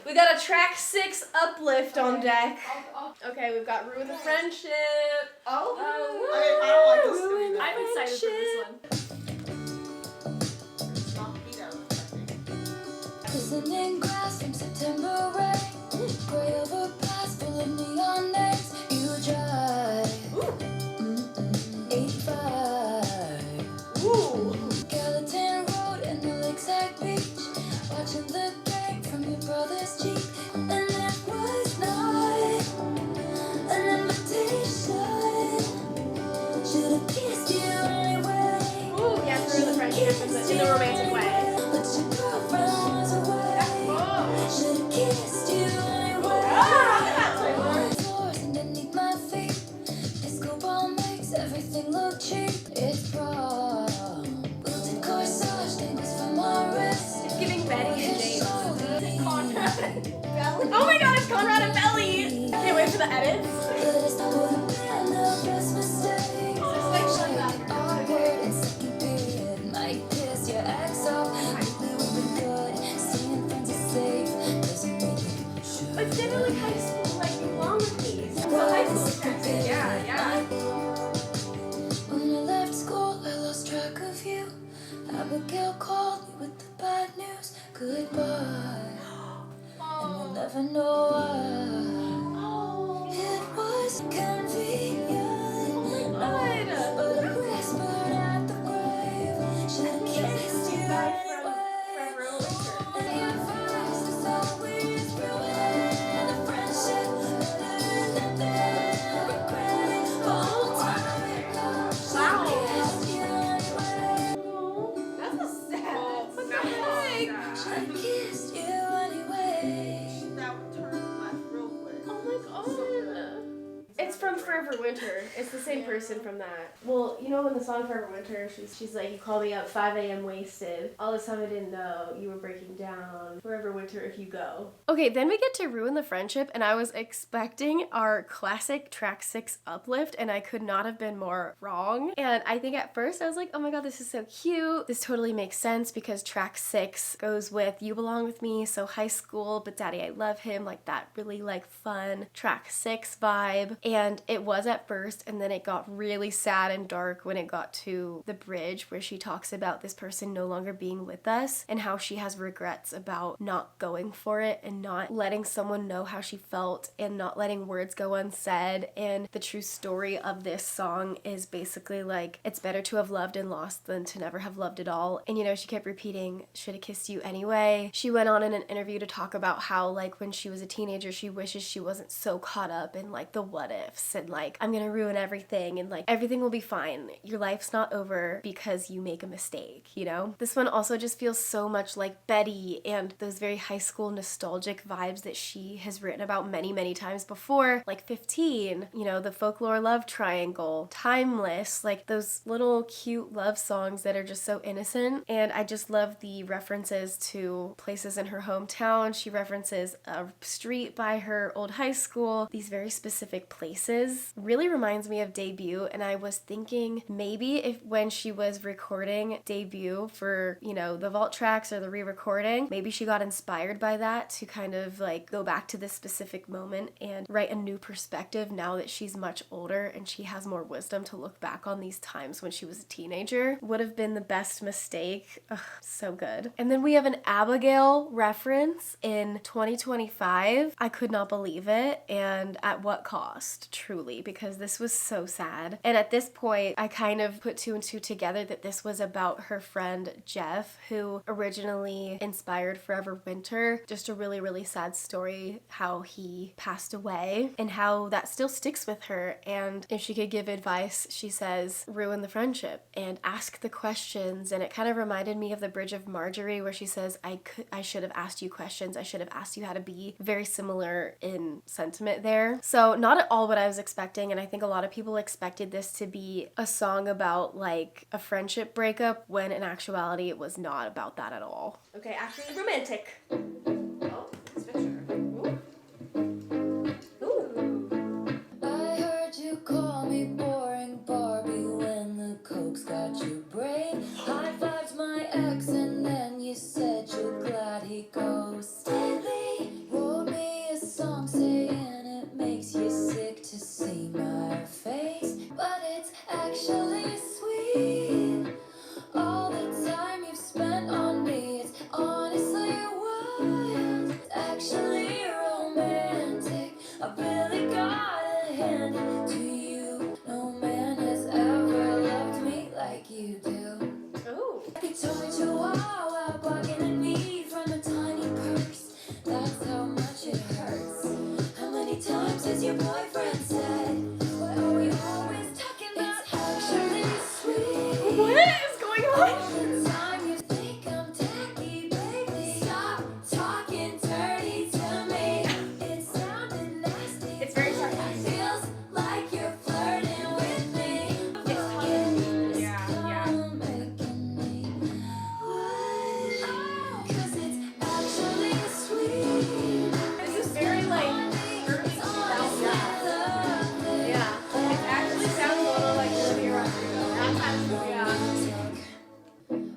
we got a track 6 uplift on deck. Okay, we've got Ruin the Friendship. Oh, I don't like this Ruin movie. the I'm excited for this one. It's not beat out, I think. Glistening grass from September rain, gray overpass full of neon names. You drive 85. Gallatin Road and the lakeside beach, watching the game from your brother's Jeep, and it was not an invitation. Should've kissed you anyway. Ooh, yeah, Ruin the Friendship in a romantic way. But your girlfriend was away. Should've kissed you anyway. Floors underneath my feet. Disco ball makes everything look cheap. It's raw. Wilted corsage dangles from my wrist. It's giving Betty and James. Conrad and Belly. Oh my god, it's Conrad and Belly! Can't wait for the edits. But it's not would've been the best mistake. Awkward and second period. Might piss your ex off. Really would be good. Seeing friends is safe. Doesn't mean you should. It's definitely high school, like you belong with me. It's a high school track. Yeah. When I left school, I lost track of you. Abigail called me with the bad news. Goodbye. And we'll never know why. It was convenient. But I whispered at the grave. Should've kissed you anyway. And your voice is always ruined the friendship. Better than regret it all time. Should've kissed you anyway. That's a sad. Should've kissed you anyway. That would turn Forever Winter. It's the same person from that. Well, you know in the song Forever Winter, she's like, you called me up 5 a.m. wasted. All this time I didn't know you were breaking down. Forever Winter if you go. Okay, then we get to Ruin the Friendship, and I was expecting our classic track 6 uplift, and I could not have been more wrong. And I think at first I was like, oh my god, this is so cute. This totally makes sense because track 6 goes with You Belong With Me, so high school, but Daddy I Love Him, like that really like fun track 6 vibe. And it was at first, and then it got really sad and dark when it got to the bridge where she talks about this person no longer being with us and how she has regrets about not going for it and not letting someone know how she felt and not letting words go unsaid. And the true story of this song is basically like, it's better to have loved and lost than to never have loved at all. And you know, she kept repeating, should have kissed you anyway. She went on in an interview to talk about how like when she was a teenager, she wishes she wasn't so caught up in like the what ifs and like, I'm gonna ruin everything and like everything will be fine. Your life's not over because you make a mistake, you know? This one also just feels so much like Betty and those very high school nostalgic vibes that she has written about many, many times before, like 15, you know, the folklore love triangle, Timeless, like those little cute love songs that are just so innocent. And I just love the references to places in her hometown. She references a street by her old high school, these very specific places. Really reminds me of Debut, and I was thinking maybe if when she was recording Debut for, you know, the vault tracks or the re-recording, maybe she got inspired by that to kind of like go back to this specific moment and write a new perspective now that she's much older and she has more wisdom to look back on these times when she was a teenager. Would have been the best mistake. Ugh, so good. And then we have an Abigail reference in 2025. I could not believe it, and at what cost, truly, because this was so sad. And at this point, I kind of put 2 and 2 together that this was about her friend Jeff, who originally inspired Forever Winter. Just a really, really sad story how he passed away and how that still sticks with her. And if she could give advice, she says, ruin the friendship and ask the questions. And it kind of reminded me of the Bridge of Marjorie where she says, I should have asked you questions. I should have asked you how to be. Very similar in sentiment there. So not at all what I was expecting. And I think a lot of people expected this to be a song about like a friendship breakup when in actuality it was not about that at all. Okay, actually romantic. Oh, this picture. I heard you call me boring Barbie when the coke's got your brain. High-fived my ex and then you said you're glad he ghosted me. Wrote me a song saying it makes you sick to see my face, but it's actually sweet. All the time you've spent on me, it's honestly wild. It's actually romantic. I really gotta hand it to you. No man has ever loved me like you do. Oh. Like a toy chihuahua barking at me from a tiny purse. That's how much it hurts. How many times has your boyfriend said, what are we always talking about? It's actually sweet. What is going on? All the time you think I'm tacky, baby. Stop talking dirty to me. It sounded nasty. It's very sarcastic. Feels like you're flirting with me. Yeah. Making me wish. 'Cause it's actually sweet. This is very like early 2000s. Yeah. It actually sounds a little like Olivia Rodrigo. Yeah.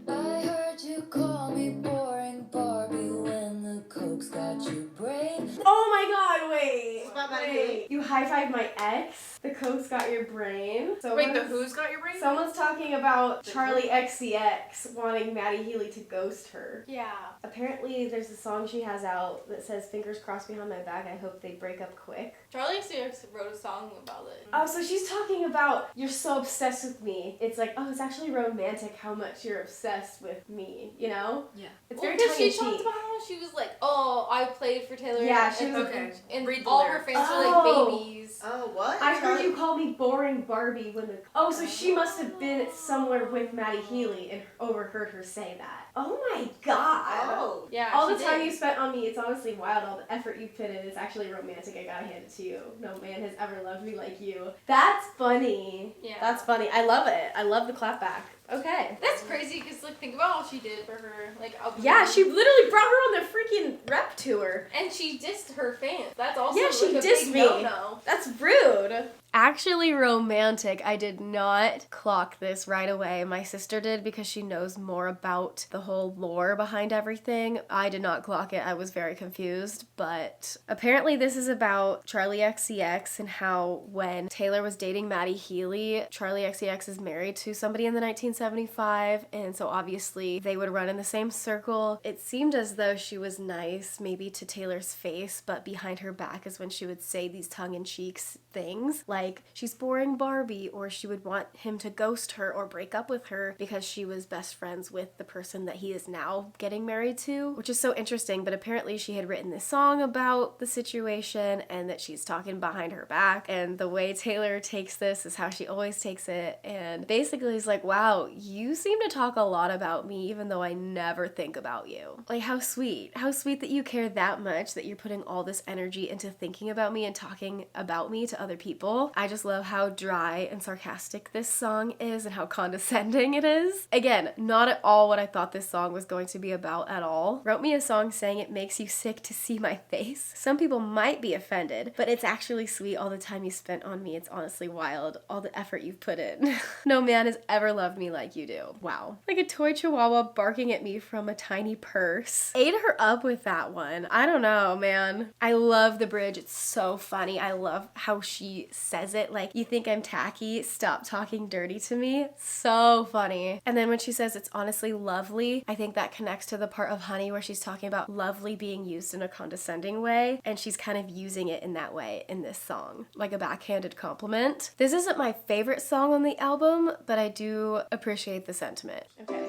I heard you call me boring Barbie when the coke's got your brain. Oh my god, wait. It's about Maddie Wait. You high-fived my ex. The coke's got your brain. Wait, the Who's got your brain? Someone's talking about Charlie XCX wanting Maddie Healy to ghost her. Yeah. Apparently, there's a song she has out that says, fingers crossed behind my back, I hope they break up quick. Charlie XCX wrote a song about it. Oh, so she's talking about, you're so obsessed with me. It's like, oh, it's actually romantic how much you're obsessed with me, you know? Yeah. It's Well, very because she tongue-in-cheek. talked about how she was like, oh, I played for Taylor. Yeah, she and, was- and Read the all her lyrics. fans were Oh. like babies. Oh, what? I heard Charlie- you call me me boring Barbie when the... Oh, so she must have been somewhere with Maddie Healy and overheard her say that. Oh my god. Oh. Yeah. All she the time did. you spent on me, it's honestly wild. All the effort you put in, it's actually romantic. I gotta hand it to you. No man has ever loved me like you. That's funny. Yeah. That's funny. I love it. I love the clap back. Okay. That's crazy because like think about all she did for her. Like Yeah, she literally brought her on the freaking rep tour. and she dissed her fans. That's also Yeah, she like, a dissed big me. no-no. That's rude. Actually romantic. I did not clock this right away. My sister did because she knows more about the whole lore behind everything. I did not clock it. I was very confused, but apparently this is about Charlie XCX and how when Taylor was dating Maddie Healy, Charlie XCX is married to somebody in the 1975, and so obviously they would run in the same circle. It seemed as though she was nice, maybe to Taylor's face, but behind her back is when she would say these tongue-in-cheek things like she's boring Barbie, or she would want him to ghost her or break up with her because she was best friends with the person that he is now getting married to, which is so interesting. But apparently she had written this song about the situation and that she's talking behind her back, and the way Taylor takes this is how she always takes it, and basically is like, wow, you seem to talk a lot about me even though I never think about you. Like, how sweet that you care that much, that you're putting all this energy into thinking about me and talking about me to other people. I just love how dry and sarcastic this song is and how condescending it is. Again, not at all what I thought this song was going to be about at all. Wrote me a song saying it makes you sick to see my face. Some people might be offended, but it's actually sweet. All the time you spent on me, it's honestly wild. All the effort you've put in. No man has ever loved me like you do. Wow. Like a toy chihuahua barking at me from a tiny purse. Ate her up with that one. I don't know, man. I love the bridge. It's so funny. I love how she says it, like, you think I'm tacky? Stop talking dirty to me. So funny. And then when she says it's honestly lovely, I think that connects to the part of Honey where she's talking about lovely being used in a condescending way, and she's kind of using it in that way in this song, like a backhanded compliment. This isn't my favorite song on the album, but I do appreciate the sentiment. Okay.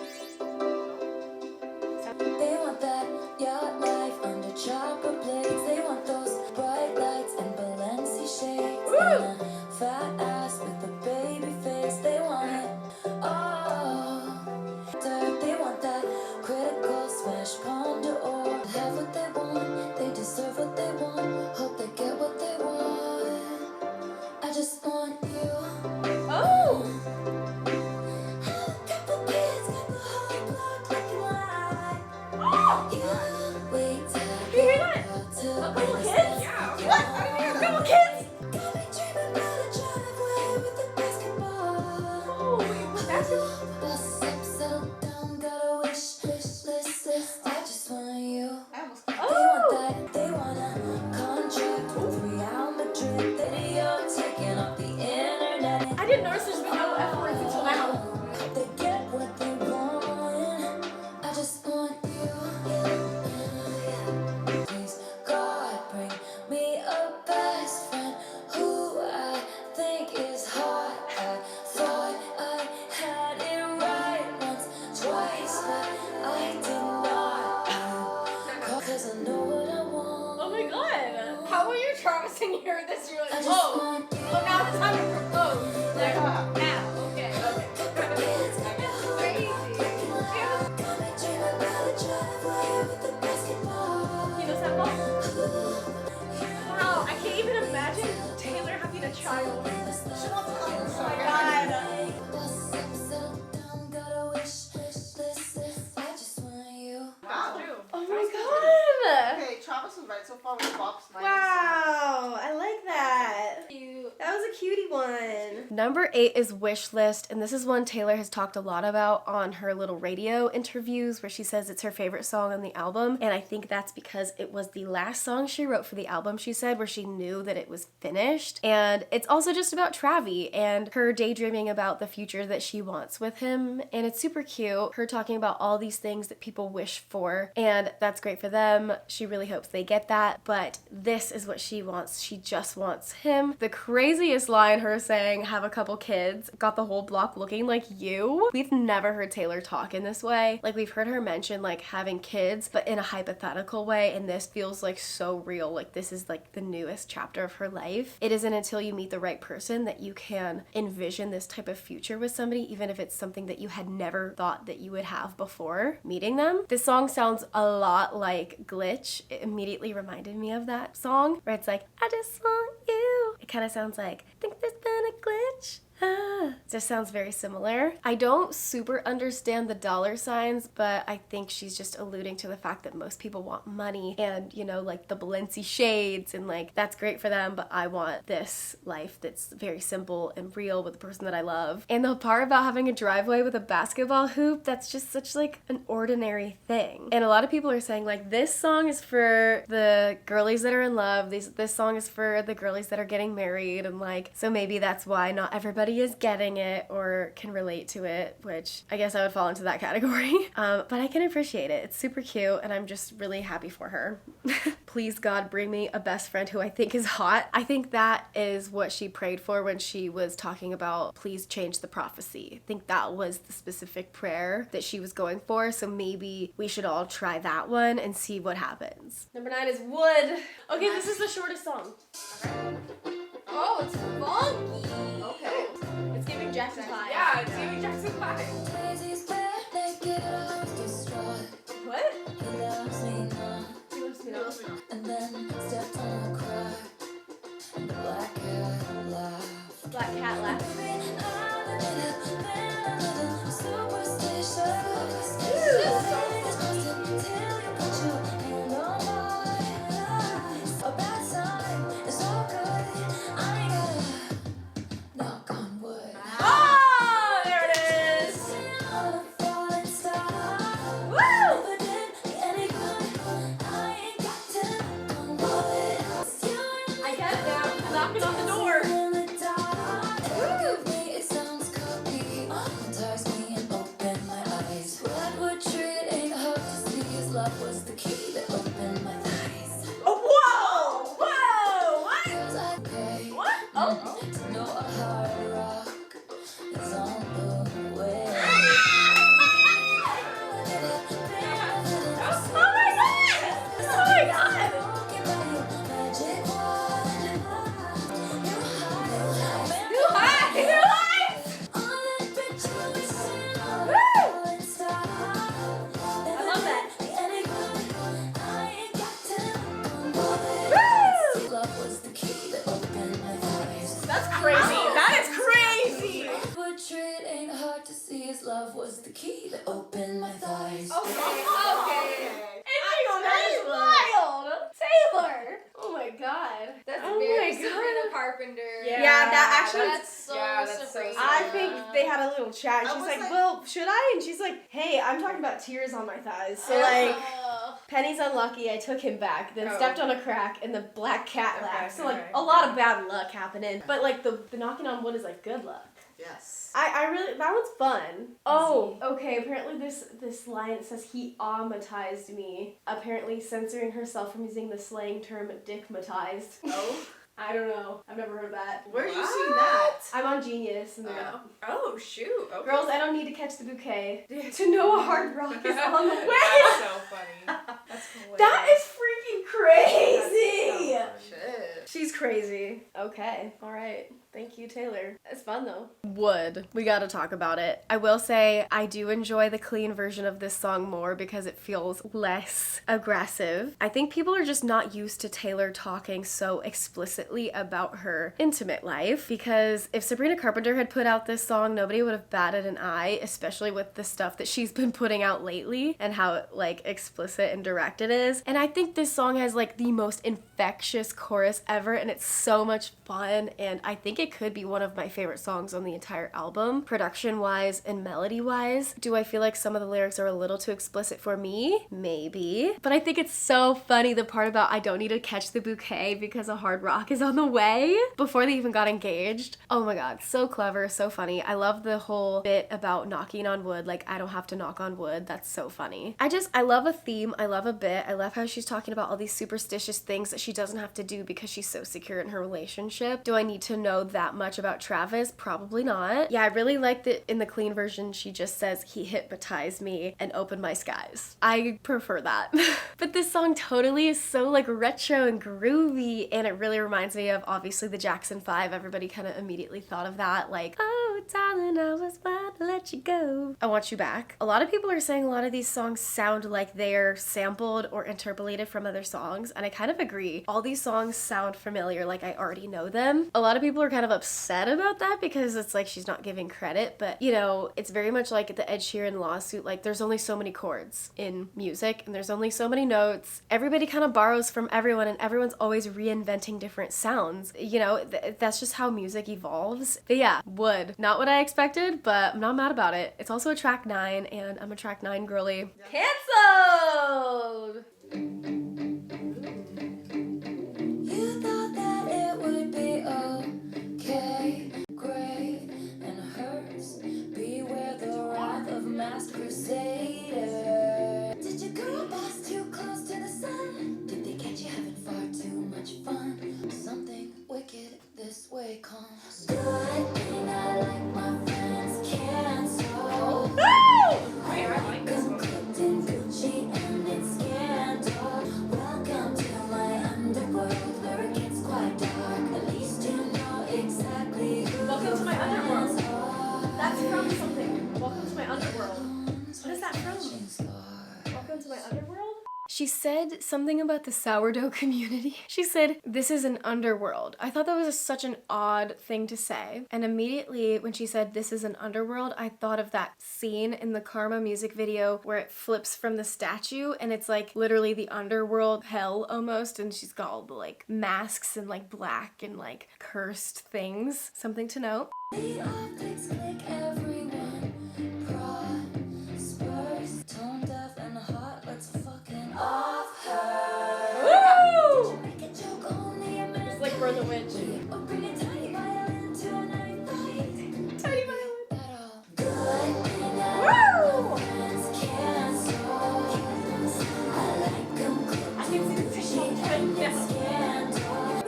They want that yacht life under chopper blades. They want those bright lights and Balenci shades. And a fat ass with a baby face. They want it all. They want that critical smash ponder or have what they want. They deserve what they want. Hope they get what they want. I just want you. Oh! Couple kids, got the whole block looking like you. Wait till I Do you hear that? get out to A couple the kids? Yeah. What? I didn't hear a couple kids! Got me dreaming about a driveway with a basketball. Oh, wait, basketball? Bust up, settle down, got a wish list. I just want you. I almost They want that, they want a contract with Real Madrid. Video taken off the internet. I didn't notice there's been no F words until now. They get what they want. I just want you. Please, God, bring me a best friend who I think is hot. I thought I had it right once, twice, but I did not. Cause I know what I want. Oh my god. How were you Travis and you heard this? You're I like, just whoa. want you. Oh, now it's time to propose. Like, Yeah. now. Okay. Kids got the whole Crazy. block. Got me dreaming about a driveway with a basketball. He knows that ball? Wow, I can't even imagine Taylor having a child. She wants to come Oh my god. Bust up, settle down, got a wish list. I just want you. Wow. Oh my god. Okay, Travis was right so far with Bob's nice. Wow, I like that. Cute. That was a cutie one. Number 8 is Wish List, and this is one Taylor has talked a lot about on her little radio interviews where she says it's her favorite song on the album, and I think that's because it was the last song she wrote for the album, she said, where she knew that it was finished. And it's also just about Travi and her daydreaming about the future that she wants with him, and it's super cute. Her talking about all these things that people wish for, and that's great for them. She really hopes they get that, but this is what she wants. She just wants him. The craziest line, her saying, have a couple kids, got the whole block looking like you. We've never heard Taylor talk in this way. Like, we've heard her mention like having kids, but in a hypothetical way, and this feels like so real. Like, this is like the newest chapter of her life. It isn't until you meet the right person that you can envision this type of future with somebody, even if it's something that you had never thought that you would have before meeting them. This song sounds a lot like Glitch. It immediately reminded me of that song where it's like, I just want you. It kind of sounds like, think there's been a glitch. It just sounds very similar. I don't super understand the dollar signs, but I think she's just alluding to the fact that most people want money and, you know, like the Balenci shades, and like that's great for them, but I want this life that's very simple and real with the person that I love. And the part about having a driveway with a basketball hoop, that's just such like an ordinary thing. And a lot of people are saying like, this song is for the girlies that are in love, this song is for the girlies that are getting married, and like, so maybe that's why not everybody is getting it or can relate to it, which I guess I would fall into that category. But I can appreciate it. It's super cute, and I'm just really happy for her. Please God, bring me a best friend who I think is hot. I think that is what she prayed for when she was talking about please change the prophecy. I think that was the specific prayer that she was going for, so maybe we should all try that one and see what happens. Number 9 is Wood. Okay, this is the shortest song. Oh, it's funky. Okay. It's giving Jackson vibes. Yeah, it's giving Jackson vibes. What? He loves me now, He loves me now. and then stepped on a crack, and the black cat laughed. Black cat laugh. Oh, there it is. I get it now. Knocking on the door. Was the key that opened my eyes. Oh, whoa! Whoa! What? Cause I pay What? Oh. to know a hard rock is on the way. Oh my god! Oh my god! New high! New high! I love that. Love was the key that opened my eyes. That's crazy. That is crazy. Portrait ain't hard to see. His love was the key that opened my thighs. Okay. That is wild. Taylor. Oh my god. That's Oh very my God. Sabrina Carpenter. Yeah. Yeah, that actually- That's so that's so Sabrina. I think they had a little chat. And I she's was like, like- well, should I? And she's like, hey, I'm talking about tears on my thighs. So, like, Oh. Penny's unlucky. I took him back, then Oh. stepped on a crack, and the black cat Okay, laughed. So, like, okay. a lot of bad luck happening. But, like, the knocking on wood is, like, good luck. Yes. I really, that one's fun. Oh, okay, apparently this line says he aumatized me. Apparently censoring herself from using the slang term dickmatized. Oh. I don't know. I've never heard that. Where did you see What? that? I'm on Genius, and they're oh, shoot. Okay. girls, I don't need to catch the bouquet to know a hard rock is on the way. That's so funny. That's hilarious. That is freaking crazy. That's so Shit. She's crazy. Okay. All right. Thank you, Taylor. It's fun though. Wood. We gotta talk about it. I will say I do enjoy the clean version of this song more because it feels less aggressive. I think people are just not used to Taylor talking so explicitly about her intimate life, because if Sabrina Carpenter had put out this song, nobody would have batted an eye, especially with the stuff that she's been putting out lately and how like explicit and direct it is. And I think this song has like the most infectious chorus ever, and it's so much fun, and I think it could be one of my favorite songs on the entire album, production wise and melody wise. Do I feel like some of the lyrics are a little too explicit for me? Maybe. But I think it's so funny the part about I don't need to catch the bouquet because a hard rock is on the way before they even got engaged. Oh my god, so clever, so funny. I love the whole bit about knocking on wood, like I don't have to knock on wood. That's so funny. I love a theme, I love a bit. I love how she's talking about all these superstitious things that she doesn't have to do because she's so secure in her relationship. Do I need to know that much about Travis? Probably not. Yeah, I really like that in the clean version she just says he hypnotized me and opened my skies. I prefer that. But this song totally is so like retro and groovy, and it really reminds me of obviously the Jackson 5. Everybody kind of immediately thought of that, like, oh darling, I was about to let you go. I Want You Back. A lot of people are saying a lot of these songs sound like they're sampled or interpolated from other songs, and I kind of agree. All these songs sound familiar, like I already know them. A lot of people are kind of upset about that because it's like she's not giving credit, but you know, it's very much like the Ed Sheeran lawsuit. Like there's only so many chords in music and there's only so many notes. Everybody kind of borrows from everyone and everyone's always reinventing different sounds. You know, that's just how music evolves. But yeah, Would. Not what I expected, but I'm not mad about it. It's also a track 9 and I'm a track 9 girly. Cancelled! You thought that it would be okay, great, and hurts. Beware the wrath of masked crusader. Did your girl pass too close to the sun? Did they catch you having far too much fun? Something wicked this way comes. Good thing I like my friends cancel. Wait, I like this one. Cooked in Gucci and it's scandal. Welcome to my underworld where it gets quite dark. At least you know exactly who Welcome to my underworld. are. That's from something. Welcome to my underworld. What is that from? Welcome to my underworld? She said something about the sourdough community. She said, this is an underworld. I thought that was such an odd thing to say. And immediately when she said, this is an underworld, I thought of that scene in the Karma music video where it flips from the statue and it's like literally the underworld hell almost. And she's got all the like masks and like black and like cursed things. Something to note. The optics click everyone prospers. Tone deaf and hot, let's fucking off her. Did you make a joke only a minute? It's like Burn the Witch. Or bring a tiny violin to a night fight. Tiny violin. That all good thing I friends cancel. I like them cooked. I can see the TikTok trend now. Scandal.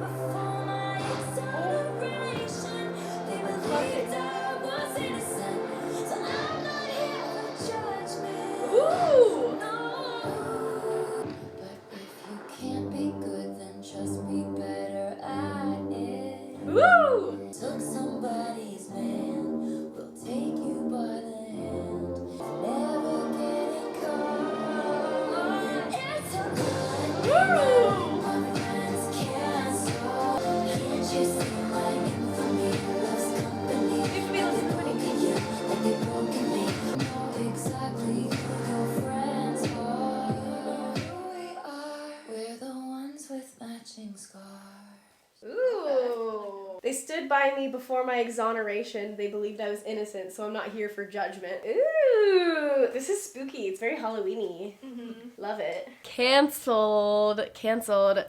Before my acceleration, they believed I was innocent. So I'm not here for judgment. Ooh! No. But if you can't be good, then just be better at it. Ooh! Took somebody's man, we'll take you by the hand. Never getting caught. It's a good thing my friends cancel. Can't you see my infamy loves company? Broken you like they broken me. Know exactly who your friends are. You know who we are. We're the ones with matching scars. Ooh. They stood by me before my exoneration. They believed I was innocent, so I'm not here for judgment. Ooh. This is spooky. It's very Halloween-y. Love it. Cancelled.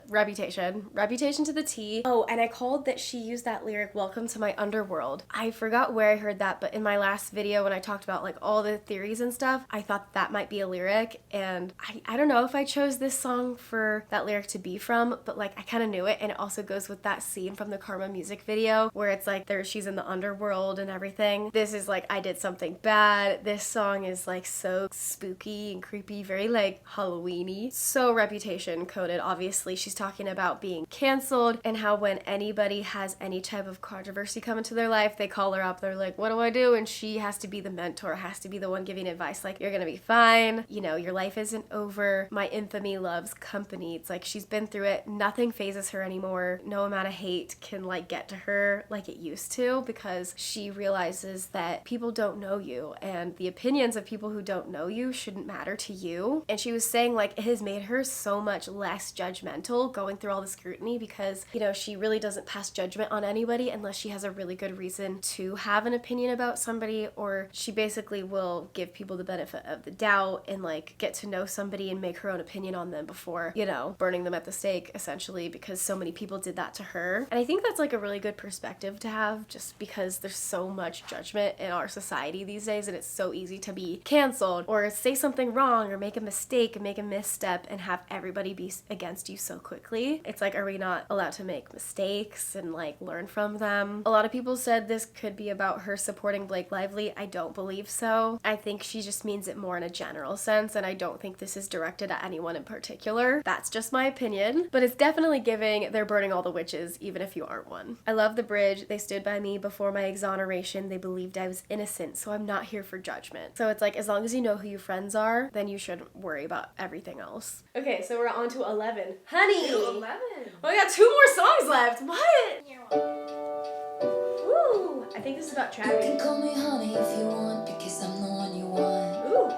Reputation to the T. Oh, and I called that she used that lyric, welcome to my underworld. I forgot where I heard that, but in my last video when I talked about like all the theories and stuff, I thought that might be a lyric, and I don't know if I chose this song for that lyric to be from, but like I kind of knew it, and it also goes with that scene from the Karma music video where it's like she's in the underworld and everything. This is like I did something bad. This song is like so spooky and creepy, very like Halloween-y. So Reputation coded. Obviously she's talking about being canceled and how when anybody has any type of controversy come into their life, they call her up, they're like, what do I do? And she has to be the mentor, has to be the one giving advice, like, you're gonna be fine, you know, your life isn't over, my infamy loves company. It's like she's been through it, nothing phases her anymore, no amount of hate can like get to her like it used to, because she realizes that people don't know you and the opinions of people who don't know you shouldn't matter to you. And she was saying like it has made her so much less judgmental going through all the scrutiny because, you know, she really doesn't pass judgment on anybody unless she has a really good reason to have an opinion about somebody, or she basically will give people the benefit of the doubt and like get to know somebody and make her own opinion on them before, you know, burning them at the stake essentially, because so many people did that to her. And I think that's like a really good perspective to have, just because there's so much judgment in our society these days and it's so easy to be canceled or say something wrong or make a mistake mistake and make a misstep and have everybody be against you so quickly. It's like, are we not allowed to make mistakes and like learn from them? A lot of people said this could be about her supporting Blake Lively. I don't believe so. I think she just means it more in a general sense, and I don't think this is directed at anyone in particular. That's just my opinion, but it's definitely giving they're burning all the witches, even if you aren't one. I love the bridge. They stood by me before my exoneration. They believed I was innocent, so I'm not here for judgment. So it's like, as long as you know who your friends are, then you shouldn't worry about everything else. Okay, so we're on to 11. Honey! 11. Oh, we got 2 more songs left. What? Ooh, I think this is about You Travis. can call me honey if you want, because I'm the one you want. Ooh.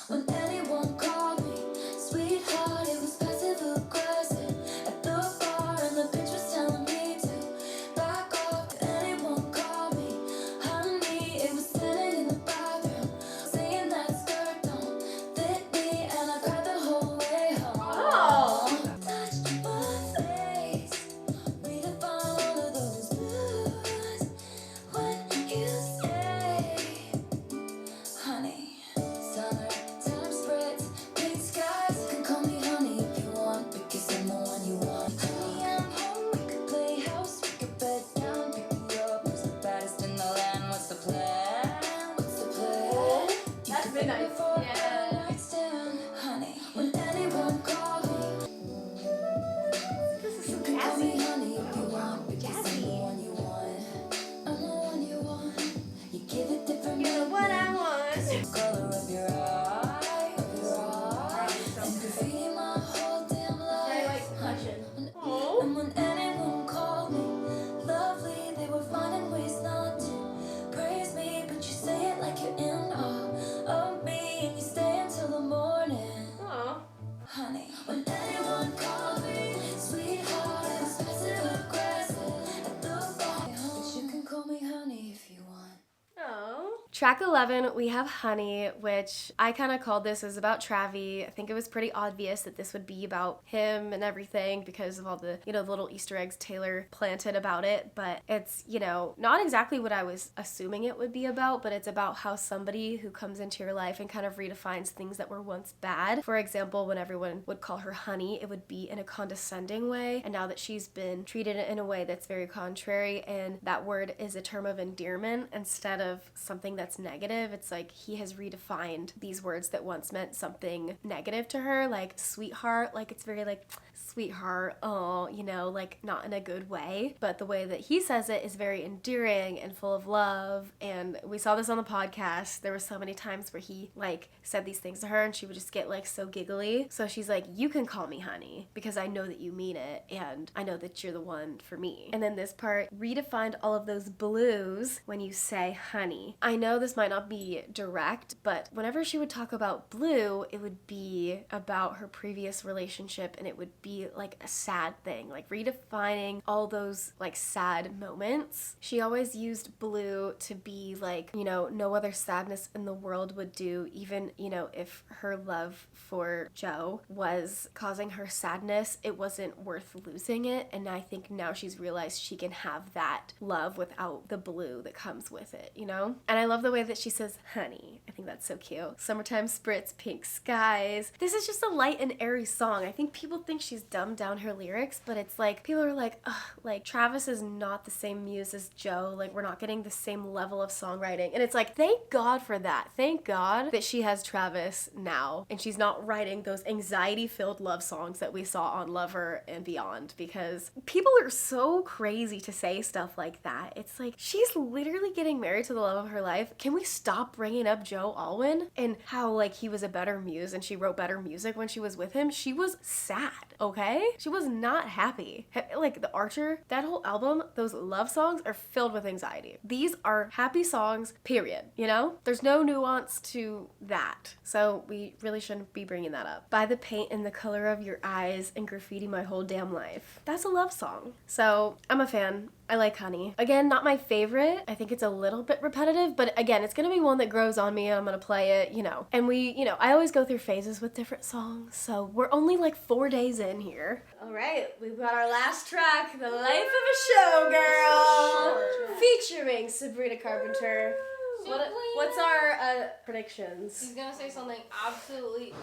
When anyone called me sweetheart, it was passive aggressive. At the bar and the bitch was telling me to back off. If anyone called me honey, it was sitting in the bathroom, saying that skirt don't fit me, and I cried the whole way home. Oh. Touch my face, redefine all of those blues. When you say honey, summertime spreads, big skies. You can call me honey if you want, because I'm the one you want. Honey, I'm home, we could play house, we could bed down, pick me up. Who's the baddest in the land? What's the plan? What's the plan? That's midnight. Yeah. Honey, when anyone calls me, you can call me honey if you want, because I'm the one you want. I'm the one you want. You give it different You're the one I want. color of your eye, and graffiti my whole damn life. Oh. And when anyone called me lovely, they were finding ways not to praise me, but you say it like you're in awe of me, and you stay until the morning. Aw. Honey, when anyone called me sweetheart, it was passive aggressive at the bar. But you can call me honey if you want. Oh. Track 11, we have Honey, which I kind of called this as about Travi. I think it was pretty obvious that this would be about him and everything because of all the, the little Easter eggs Taylor planted about it. But it's, not exactly what I was assuming it would be about, but it's about how somebody who comes into your life and kind of redefines things that were once bad. For example, when everyone would call her honey, it would be in a condescending way. And now that she's been treated in a way that's very contrary, and that word is a term of endearment instead of something that's negative, it's like he has redefined these words that once meant something negative to her, like sweetheart, like it's very like sweetheart, oh, like not in a good way, but the way that he says it is very endearing and full of love. And we saw this on the podcast. There were so many times where he like said these things to her and she would just get like so giggly. So she's like, you can call me honey because I know that you mean it and I know that you're the one for me. And then this part redefined all of those blues when you say honey. I know this might not be direct, but whenever she would talk about blue, it would be about her previous relationship and it would be like a sad thing, like redefining all those like sad moments. She always used blue to be like, no other sadness in the world would do, even, if her love for Joe was causing her sadness, it wasn't worth losing it. And I think now she's realized she can have that love without the blue that comes with it, And I love the way that she says honey. I think that's so cute. Summertime spritz, pink skies. This is just a light and airy song. I think people think she's dumbed down her lyrics, but it's like people are like, ugh, like Travis is not the same muse as Joe. Like we're not getting the same level of songwriting. And it's like, thank God for that. Thank God that she has Travis now and she's not writing those anxiety-filled love songs that we saw on Lover and Beyond, because people are so crazy to say stuff like that. It's like, she's literally getting married to the love of her life. Can we stop bringing up Joe Alwyn and how like he was a better muse and she wrote better music when she was with him? She was sad, okay? She was not happy. Like the Archer, that whole album, those love songs are filled with anxiety. These are happy songs, period, There's no nuance to that. So we really shouldn't be bringing that up. By the paint and the color of your eyes and graffiti my whole damn life. That's a love song. So I'm a fan. I like Honey. Again, not my favorite. I think it's a little bit repetitive, but again, it's gonna be one that grows on me and I'm gonna play it, And I always go through phases with different songs, so we're only like 4 days in here. All right, we've got our last track, The Life of a Showgirl, featuring Sabrina Carpenter. What's our predictions? He's gonna say something absolutely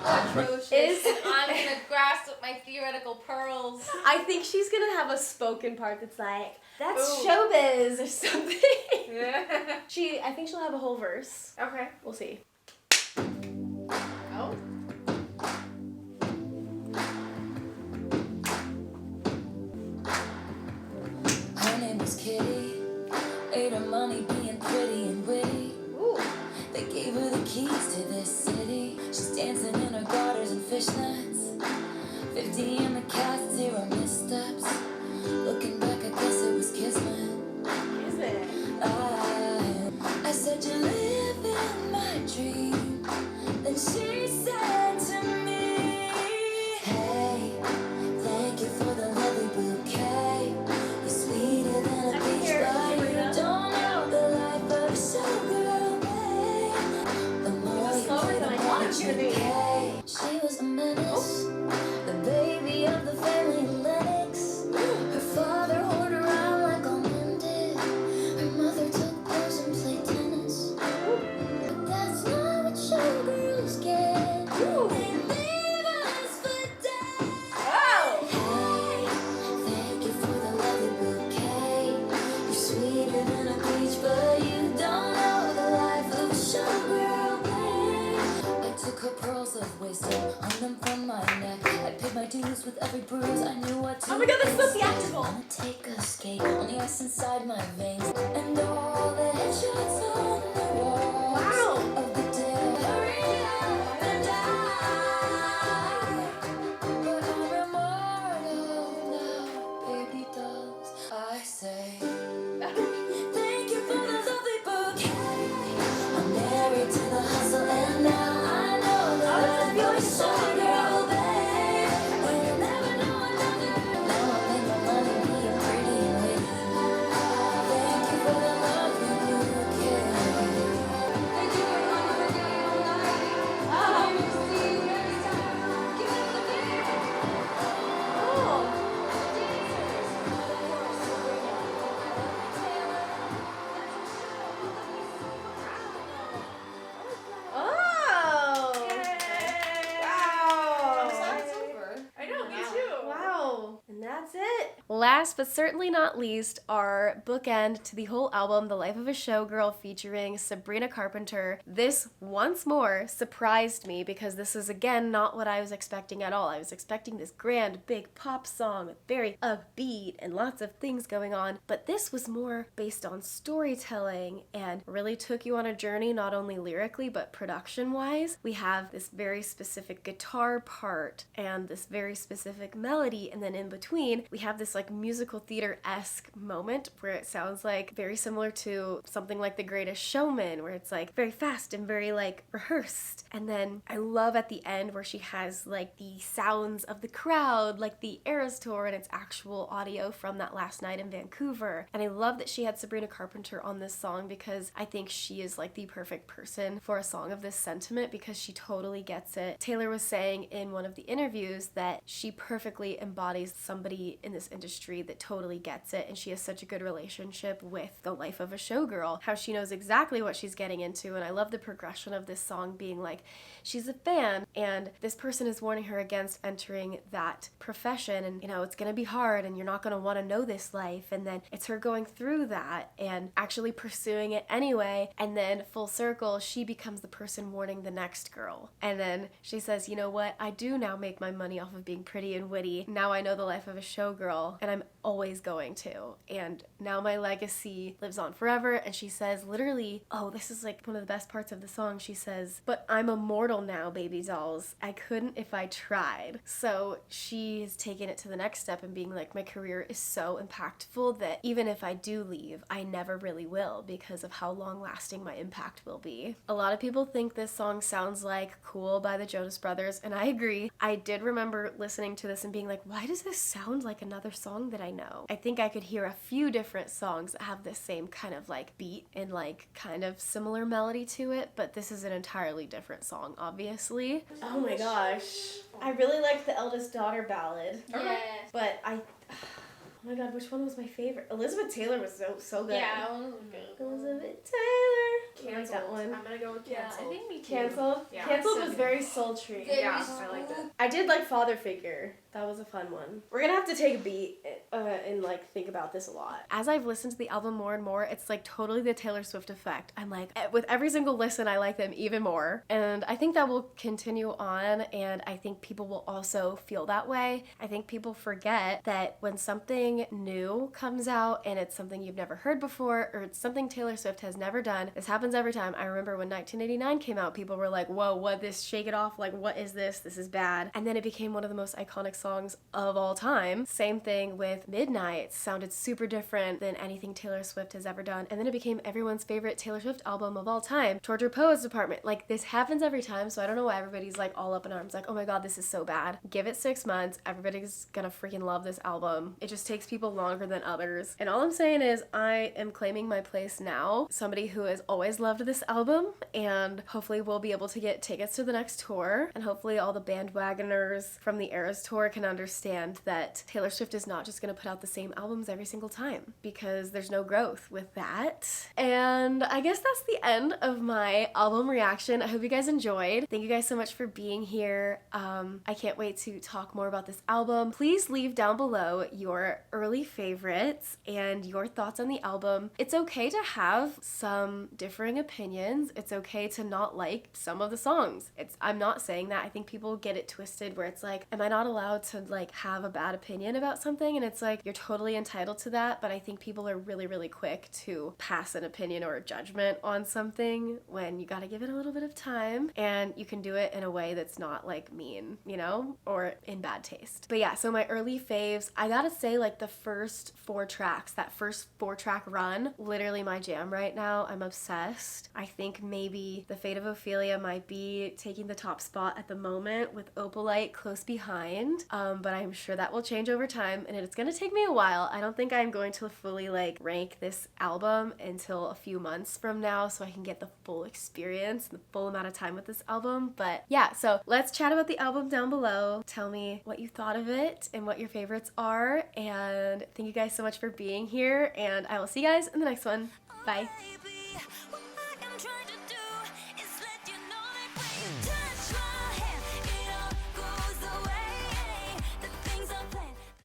atrocious. Is- and I'm gonna grasp at my theoretical pearls. I think she's gonna have a spoken part that's like, that's Ooh. showbiz or something. Yeah. I think she'll have a whole verse. Okay. We'll see. Oh. Her name was Kitty. Ate her money being pretty and witty. Ooh. They gave her the keys to this city. She's dancing in her garters and fishnets. 50 in the cast, 0 missteps. Looking back, I guess it was kismet. Is it? I said you live in my dream. Then she said to me, hey, thank you for the lovely bouquet. You're sweeter than a peach, but you don't know the life of a showgirl, babe. The more you slower play, than the I more thought it was you gonna be. pay. She was a menace, the baby of the family Lennox. Her father whored around like all men did. Her mother took pills and played tennis. But that's not what showgirls get. They leave us for dead. Wow. Hey, thank you for the lovely bouquet. You're sweeter than a peach, but you don't know the life of a showgirl, babe. I took her pearls of wisdom, hung them from my neck. I paid my dues with every bruise. I knew what to Oh my god, that's so expect. theatrical. Wanna take a skate on the ice inside my veins, and all the headshots on the walls. Wow. Of the dead. Hurry up and die. But I'm immortal now, baby dolls. I say, thank you for the lovely bouquet. I'm married to the hustle, and now I know that you're a showgirl, babe. And you'll never know another. Now I make my money being pretty and witty. Thank you for the lovely bouquet. Thank you for coming for day all night. See you next time. Give it the beer. Oh. I'm Wow. sad it's over. I know, me Wow. too. Wow. And that's it. Last but certainly not least, our bookend to the whole album, The Life of a Showgirl, featuring Sabrina Carpenter. This, once more, surprised me because this is, again, not what I was expecting at all. I was expecting this grand, big pop song with very upbeat and lots of things going on, but this was more based on storytelling and really took you on a journey, not only lyrically, but production-wise. We have this very specific guitar part and this very specific melody, and then in between, we have this like musical theater-esque moment where it sounds like very similar to something like The Greatest Showman, where it's like very fast and very like rehearsed. And then I love at the end where she has like the sounds of the crowd, like the Eras Tour, and it's actual audio from that last night in Vancouver. And I love that she had Sabrina Carpenter on this song because I think she is like the perfect person for a song of this sentiment because she totally gets it. Taylor was saying in one of the interviews that she perfectly embodies somebody in this industry that totally gets it, and she has such a good relationship with the life of a showgirl, how she knows exactly what she's getting into. And I love the progression of this song being like, she's a fan and this person is warning her against entering that profession, and you know, it's gonna be hard and you're not gonna want to know this life, and then it's her going through that and actually pursuing it anyway, and then full circle she becomes the person warning the next girl, and then she says, you know what, I do now make my money off of being pretty and witty. Now I know the life of a showgirl and I'm always going to, and now my legacy lives on forever. And she says literally, oh, this is like one of the best parts of the song, she says, but I'm immortal now, baby dolls. I couldn't if I tried. So she has taken it to the next step and being like, my career is so impactful that even if I do leave, I never really will because of how long lasting my impact will be. A lot of people think this song sounds like Cool by the Jonas Brothers, and I agree. I did remember listening to this and being like, why does this sound like another song that I know? I think I could hear a few different songs that have this same kind of like beat and like kind of similar melody to it, but this is an entirely different song, obviously. Oh my gosh. I really liked the eldest daughter ballad, Yes. but Oh my god, which one was my favorite? Elizabeth Taylor was so good. Yeah, that one was good. Elizabeth Taylor. Canceled. I like that one. I'm gonna go with Yeah, canceled. I think me too. Canceled? Yeah. Canceled So was good. very sultry. Very Yeah, smooth. I liked it. I did like Father Figure. That was a fun one. We're gonna have to take a beat and like think about this a lot. As I've listened to the album more and more, it's like totally the Taylor Swift effect. I'm like, with every single listen, I like them even more. And I think that will continue on, and I think people will also feel that way. I think people forget that when something new comes out and it's something you've never heard before, or it's something Taylor Swift has never done, this happens every time. I remember when 1989 came out, people were like, whoa, what, this, Shake It Off, like, what is this? This is bad. And then it became one of the most iconic songs of all time. Same thing with Midnight. Sounded super different than anything Taylor Swift has ever done. And then it became everyone's favorite Taylor Swift album of all time, Torture Poets Department. Like, this happens every time, so I don't know why everybody's like all up in arms, like, oh my god, this is so bad. Give it 6 months, everybody's gonna freaking love this album. It just takes people longer than others. And all I'm saying is I am claiming my place now, somebody who has always loved this album, and hopefully we'll be able to get tickets to the next tour, and hopefully all the bandwagoners from the Eras tour can understand that Taylor Swift is not just gonna put out the same albums every single time, because there's no growth with that. And I guess that's the end of my album reaction. I hope you guys enjoyed. Thank you guys so much for being here. I can't wait to talk more about this album. Please leave down below your early favorites and your thoughts on the album. It's okay to have some differing opinions. It's okay to not like some of the songs. I'm not saying that. I think people get it twisted where it's like, am I not allowed to like have a bad opinion about something? And it's like, you're totally entitled to that, but I think people are really, really quick to pass an opinion or a judgment on something when you gotta give it a little bit of time, and you can do it in a way that's not like mean, you know, or in bad taste. But yeah, so my early faves, I gotta say, like, the first 4 tracks, that first 4-track run, literally my jam right now. I'm obsessed. I think maybe The Fate of Ophelia might be taking the top spot at the moment, with Opalite close behind, but I'm sure that will change over time, and it's gonna take me a while. I don't think I'm going to fully like rank this album until a few months from now, so I can get the full experience and the full amount of time with this album. But yeah, so let's chat about the album down below. Tell me what you thought of it and what your favorites are, and thank you guys so much for being here, and I will see you guys in the next one. Bye.